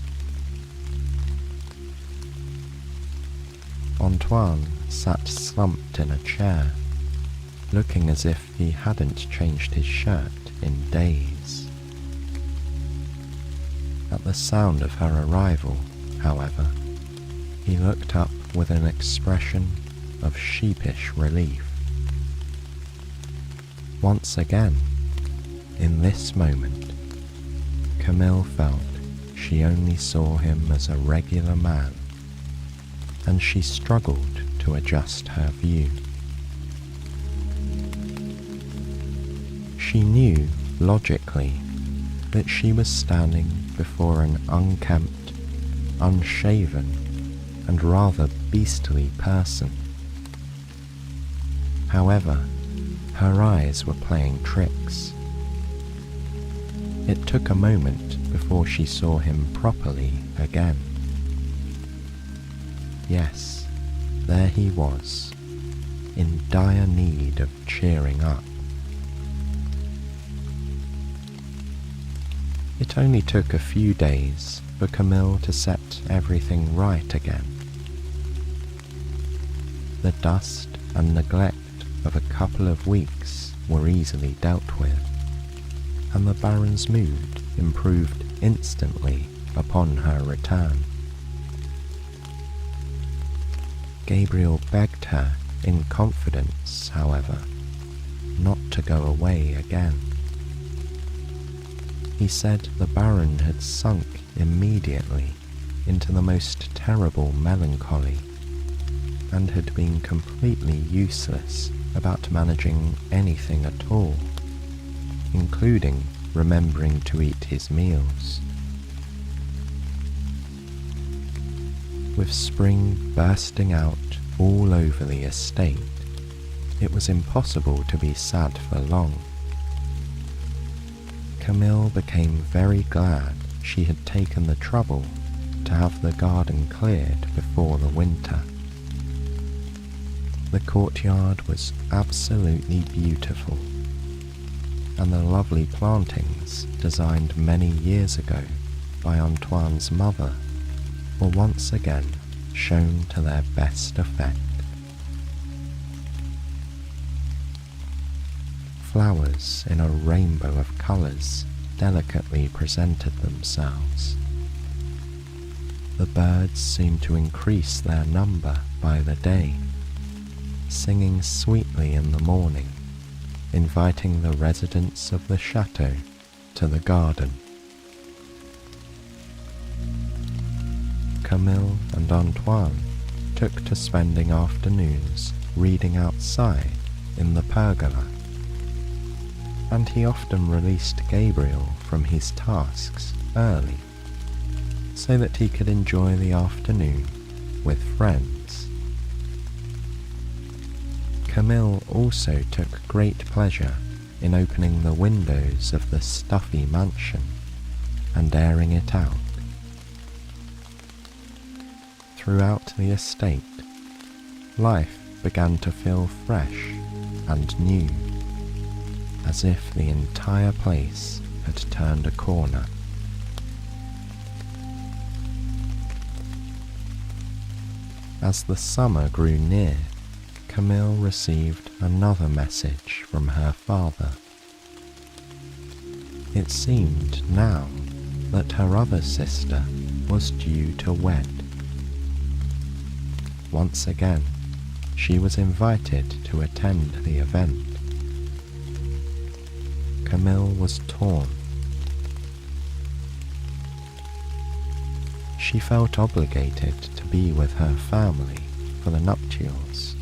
Antoine sat slumped in a chair, looking as if he hadn't changed his shirt in days. At the sound of her arrival, however, he looked up with an expression of sheepish relief. Once again, in this moment, Camille felt she only saw him as a regular man, and she struggled to adjust her view. She knew, logically, that she was standing before an unkempt, unshaven, and rather beastly person. However, her eyes were playing tricks. It took a moment before she saw him properly again. Yes, there he was, in dire need of cheering up. It only took a few days for Camille to set everything right again. The dust and neglect of a couple of weeks were easily dealt with, and the Baron's mood improved instantly upon her return. Gabriel begged her in confidence, however, not to go away again. He said the Baron had sunk immediately into the most terrible melancholy, and had been completely useless about managing anything at all, including remembering to eat his meals. With spring bursting out all over the estate, it was impossible to be sad for long. Camille became very glad she had taken the trouble to have the garden cleared before the winter. The courtyard was absolutely beautiful, and the lovely plantings designed many years ago by Antoine's mother were once again shown to their best effect. Flowers in a rainbow of colours delicately presented themselves. The birds seemed to increase their number by the day, singing sweetly in the morning, inviting the residents of the chateau to the garden. Camille and Antoine took to spending afternoons reading outside in the pergola, and he often released Gabriel from his tasks early so that he could enjoy the afternoon with friends. Camille also took great pleasure in opening the windows of the stuffy mansion and airing it out. Throughout the estate, life began to feel fresh and new, as if the entire place had turned a corner. As the summer grew near, Camille received another message from her father. It seemed now that her other sister was due to wed. Once again, she was invited to attend the event. Camille was torn. She felt obligated to be with her family for the nuptials,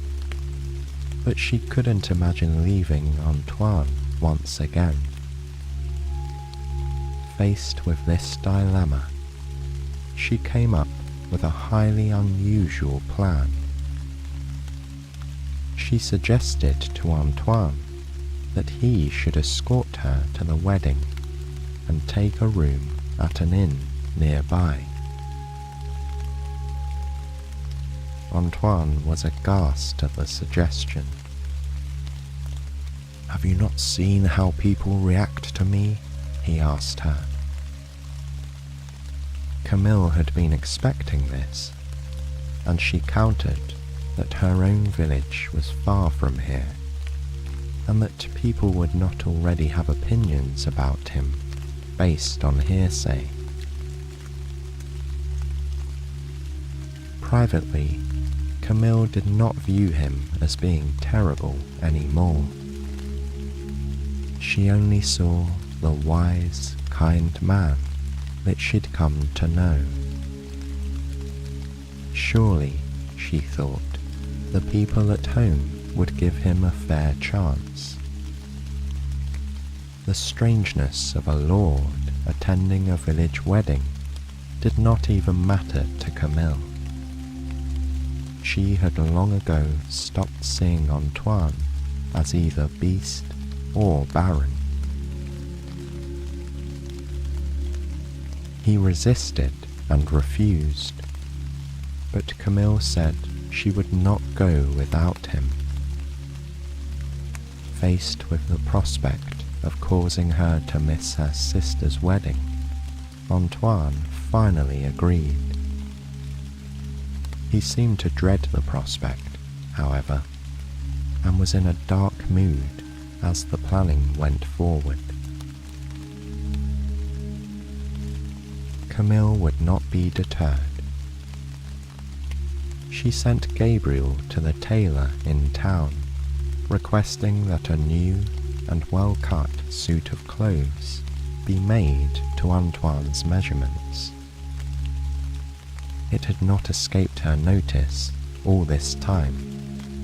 but she couldn't imagine leaving Antoine once again. Faced with this dilemma, she came up with a highly unusual plan. She suggested to Antoine that he should escort her to the wedding and take a room at an inn nearby. Antoine was aghast at the suggestion. "Have you not seen how people react to me?" he asked her. Camille had been expecting this, and she countered that her own village was far from here, and that people would not already have opinions about him based on hearsay. Privately, Camille did not view him as being terrible anymore. She only saw the wise, kind man that she'd come to know. Surely, she thought, the people at home would give him a fair chance. The strangeness of a lord attending a village wedding did not even matter to Camille. She had long ago stopped seeing Antoine as either beast or baron. He resisted and refused, but Camille said she would not go without him. Faced with the prospect of causing her to miss her sister's wedding, Antoine finally agreed. He seemed to dread the prospect, however, and was in a dark mood as the planning went forward. Camille would not be deterred. She sent Gabriel to the tailor in town, requesting that a new and well-cut suit of clothes be made to Antoine's measurements. It had not escaped her notice all this time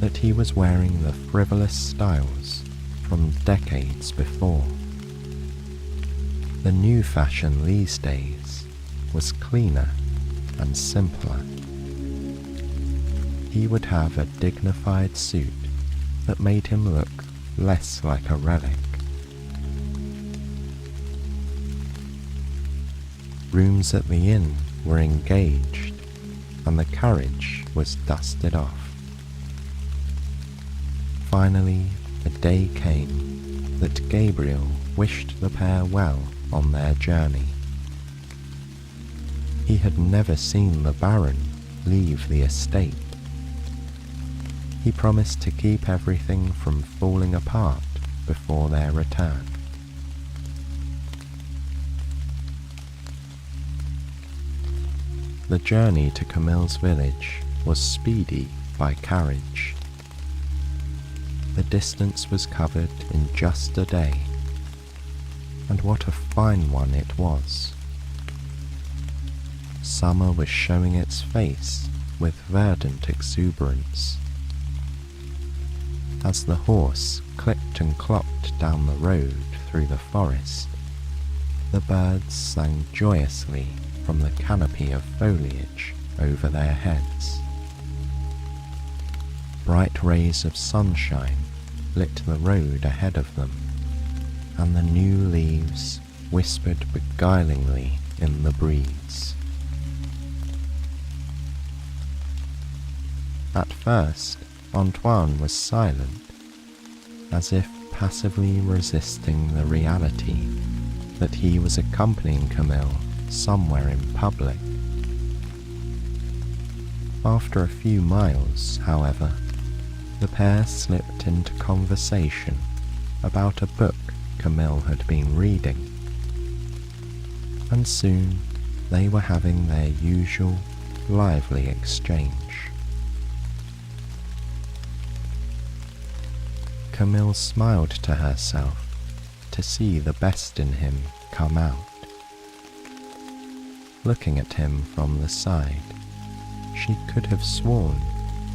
that he was wearing the frivolous styles from decades before. The new fashion these days was cleaner and simpler. He would have a dignified suit that made him look less like a relic. Rooms at the inn were engaged, and the carriage was dusted off. Finally, a day came that Gabriel wished the pair well on their journey. He had never seen the Baron leave the estate. He promised to keep everything from falling apart before their return. The journey to Camille's village was speedy by carriage. The distance was covered in just a day, and what a fine one it was. Summer was showing its face with verdant exuberance. As the horse clipped and clopped down the road through the forest, the birds sang joyously from the canopy of foliage over their heads. Bright rays of sunshine lit the road ahead of them, and the new leaves whispered beguilingly in the breeze. At first, Antoine was silent, as if passively resisting the reality that he was accompanying Camille somewhere in public. After a few miles, however, the pair slipped into conversation about a book Camille had been reading, and soon they were having their usual lively exchange. Camille smiled to herself to see the best in him come out. Looking at him from the side, she could have sworn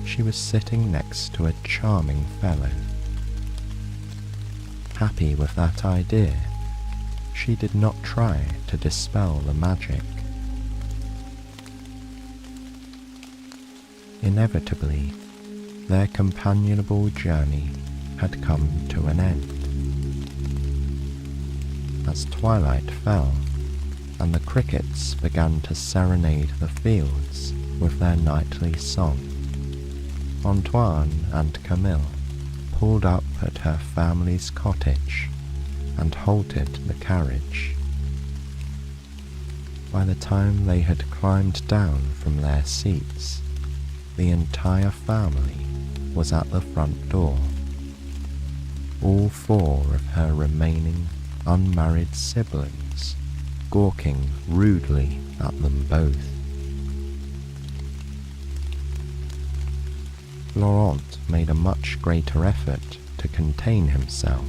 she was sitting next to a charming fellow. Happy with that idea, she did not try to dispel the magic. Inevitably, their companionable journey had come to an end. As twilight fell, and the crickets began to serenade the fields with their nightly song, Antoine and Camille pulled up at her family's cottage and halted the carriage. By the time they had climbed down from their seats, the entire family was at the front door. All four of her remaining unmarried siblings gawking rudely at them both. Laurent made a much greater effort to contain himself.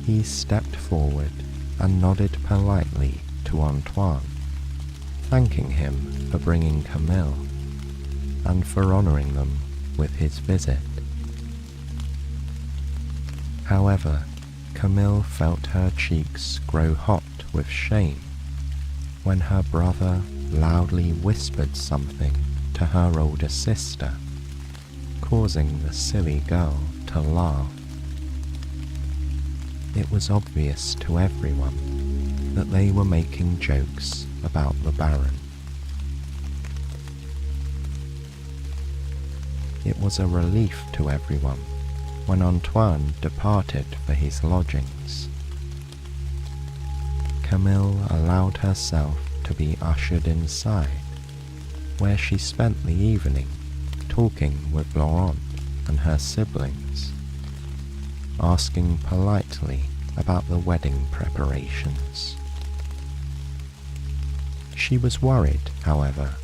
He stepped forward and nodded politely to Antoine, thanking him for bringing Camille and for honouring them with his visit. However, Camille felt her cheeks grow hot with shame when her brother loudly whispered something to her older sister, causing the silly girl to laugh. It was obvious to everyone that they were making jokes about the Baron. It was a relief to everyone when Antoine departed for his lodgings. Camille allowed herself to be ushered inside, where she spent the evening talking with Laurent and her siblings, asking politely about the wedding preparations. She was worried, however,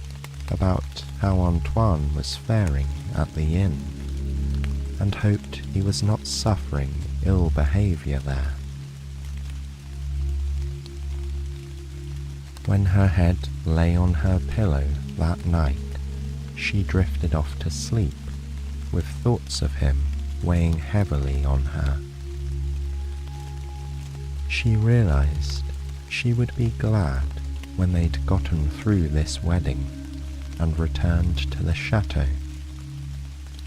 about how Antoine was faring at the inn, and hoped he was not suffering ill behaviour there. When her head lay on her pillow that night, she drifted off to sleep with thoughts of him weighing heavily on her. She realised she would be glad when they'd gotten through this wedding and returned to the chateau,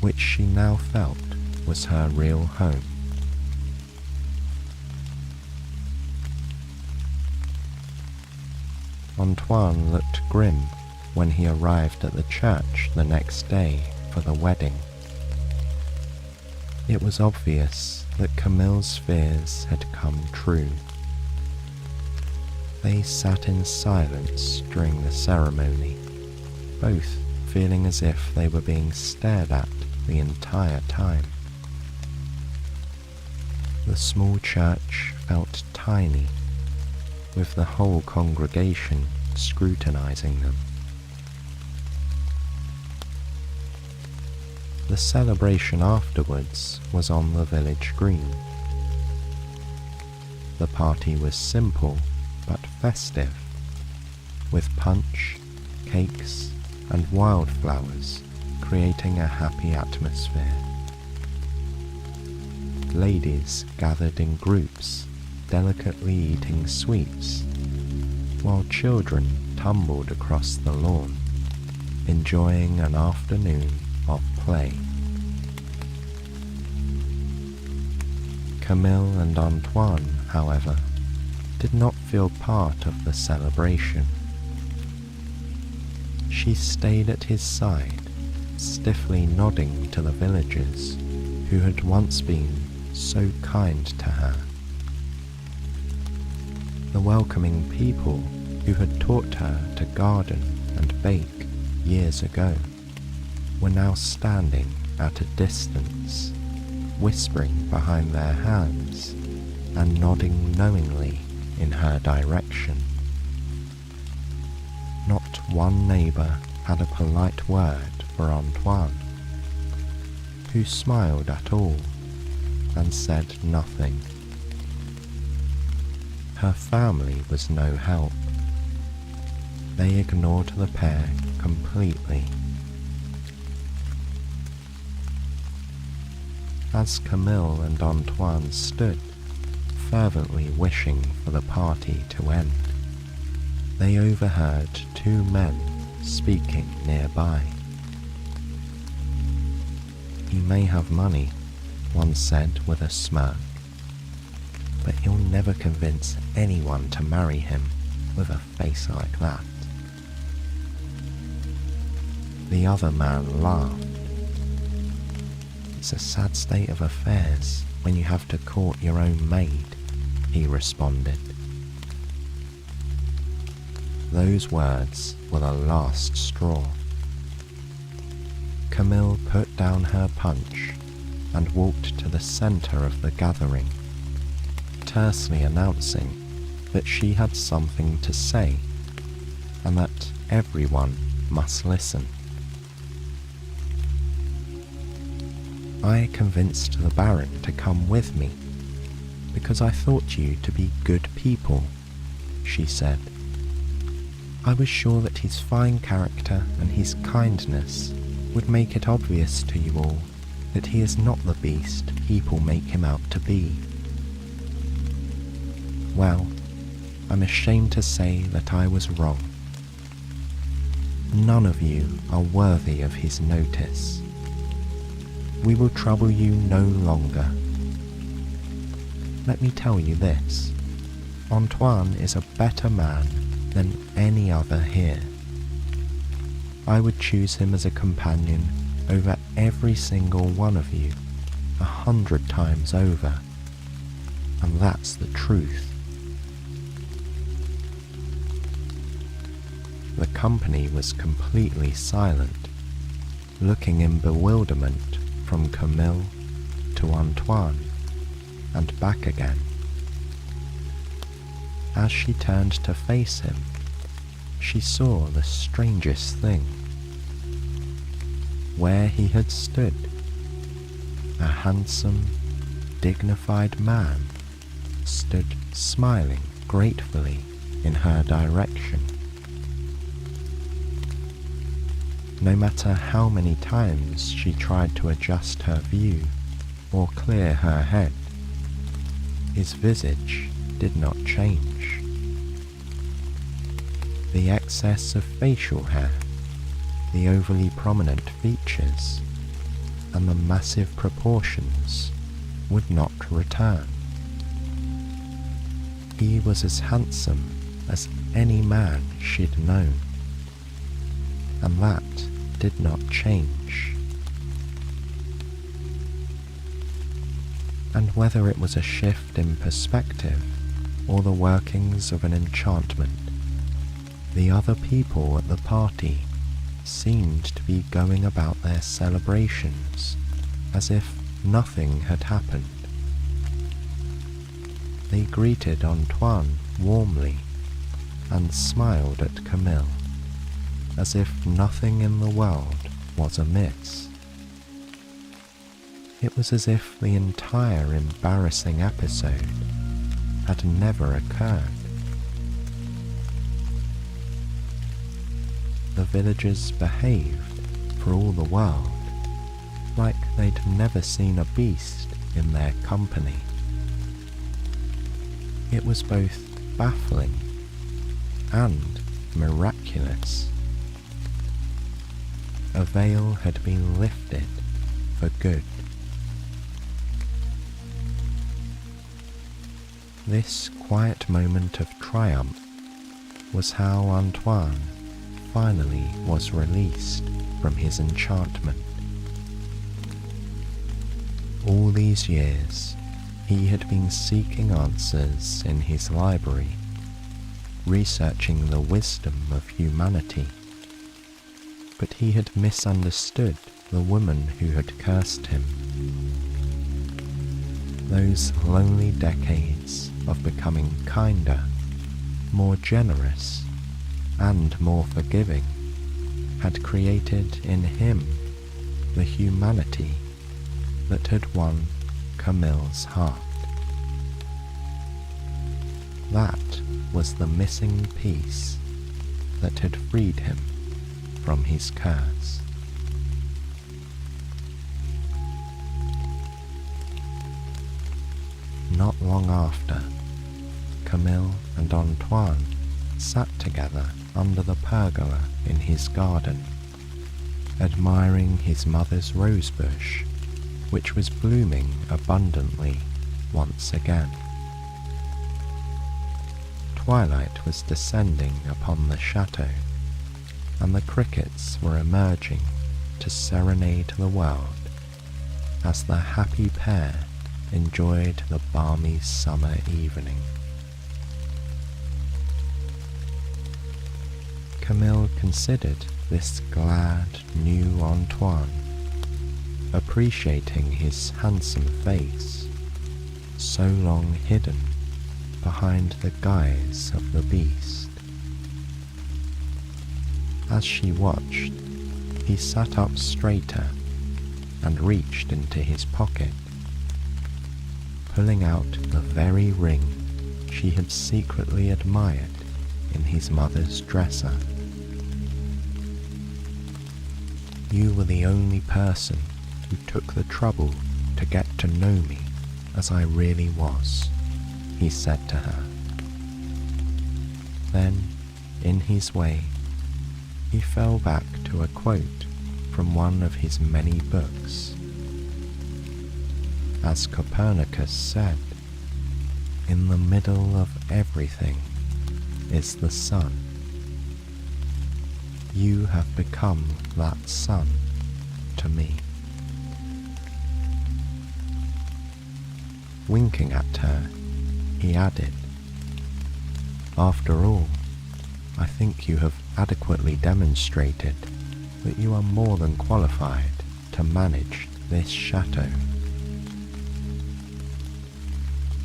which she now felt was her real home. Antoine looked grim when he arrived at the church the next day for the wedding. It was obvious that Camille's fears had come true. They sat in silence during the ceremony, both feeling as if they were being stared at the entire time. The small church felt tiny, with the whole congregation scrutinizing them. The celebration afterwards was on the village green. The party was simple but festive, with punch, cakes, and wildflowers creating a happy atmosphere. Ladies gathered in groups, delicately eating sweets, while children tumbled across the lawn, enjoying an afternoon of play. Camille and Antoine, however, did not feel part of the celebration. She stayed at his side, stiffly nodding to the villagers who had once been so kind to her. The welcoming people who had taught her to garden and bake years ago were now standing at a distance, whispering behind their hands and nodding knowingly in her direction. Not one neighbour had a polite word for Antoine, who smiled at all and said nothing. Her family was no help. They ignored the pair completely. As Camille and Antoine stood, fervently wishing for the party to end, they overheard two men speaking nearby. "He may have money," one said with a smirk, "but he'll never convince anyone to marry him with a face like that." The other man laughed. "It's a sad state of affairs when you have to court your own maid," he responded. Those words were the last straw. Camille put down her punch and walked to the centre of the gathering, tersely announcing that she had something to say and that everyone must listen. "I convinced the Baron to come with me, because I thought you to be good people," she said. "I was sure that his fine character and his kindness would make it obvious to you all that he is not the beast people make him out to be. Well, I'm ashamed to say that I was wrong. None of you are worthy of his notice. We will trouble you no longer. Let me tell you this, Antoine is a better man than any other here. I would choose him as a companion over every single one of you 100 times over, and that's the truth." The company was completely silent, looking in bewilderment from Camille to Antoine and back again. As she turned to face him, she saw the strangest thing. Where he had stood, a handsome, dignified man stood smiling gratefully in her direction. No matter how many times she tried to adjust her view or clear her head, his visage did not change. The excess of facial hair, the overly prominent features, and the massive proportions would not return. He was as handsome as any man she'd known, and that did not change. And whether it was a shift in perspective or the workings of an enchantment, the other people at the party seemed to be going about their celebrations as if nothing had happened. They greeted Antoine warmly and smiled at Camille as if nothing in the world was amiss. It was as if the entire embarrassing episode had never occurred. The villagers behaved, for all the world, like they'd never seen a beast in their company. It was both baffling and miraculous. A veil had been lifted for good. This quiet moment of triumph was how Antoine finally was released from his enchantment. All these years, he had been seeking answers in his library, researching the wisdom of humanity, but he had misunderstood the woman who had cursed him. Those lonely decades of becoming kinder, more generous, and more forgiving had created in him the humanity that had won Camille's heart. That was the missing piece that had freed him from his curse. Not long after, Camille and Antoine sat together under the pergola in his garden, admiring his mother's rosebush, which was blooming abundantly once again. Twilight was descending upon the chateau, and the crickets were emerging to serenade the world as the happy pair enjoyed the balmy summer evening. Camille considered this glad new Antoine, appreciating his handsome face, so long hidden behind the guise of the beast. As she watched, he sat up straighter and reached into his pocket, pulling out the very ring she had secretly admired in his mother's dresser. "You were the only person who took the trouble to get to know me as I really was," he said to her. Then, in his way, he fell back to a quote from one of his many books. As Copernicus said, "In the middle of everything is the sun. You have become that sun to me." Winking at her, he added, "After all, I think you have adequately demonstrated that you are more than qualified to manage this chateau."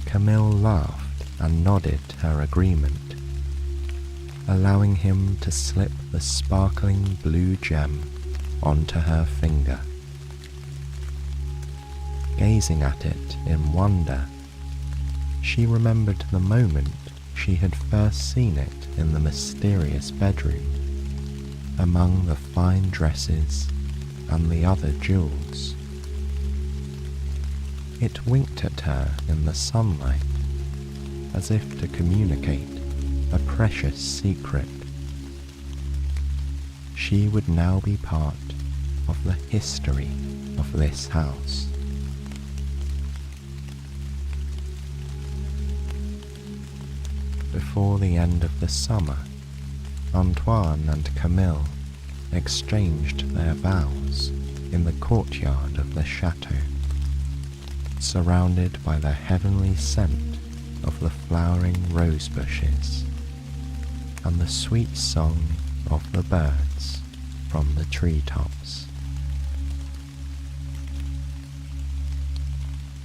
Camille laughed and nodded her agreement, allowing him to slip the sparkling blue gem onto her finger. Gazing at it in wonder, she remembered the moment she had first seen it in the mysterious bedroom, among the fine dresses and the other jewels. It winked at her in the sunlight, as if to communicate a precious secret. She would now be part of the history of this house. Before the end of the summer, Antoine and Camille exchanged their vows in the courtyard of the chateau, surrounded by the heavenly scent of the flowering rose bushes and the sweet song of the birds from the treetops.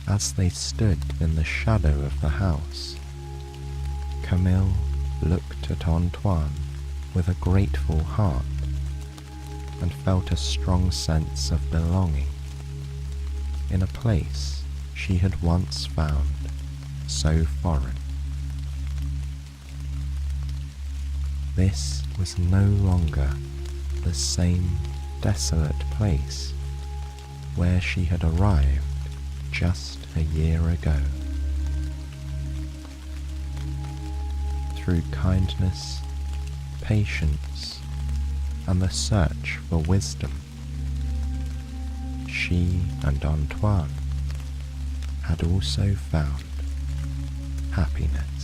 As they stood in the shadow of the house, Camille looked at Antoine with a grateful heart and felt a strong sense of belonging in a place she had once found so foreign. This was no longer the same desolate place where she had arrived just a year ago. Through kindness, patience, and the search for wisdom, she and Antoine had also found happiness.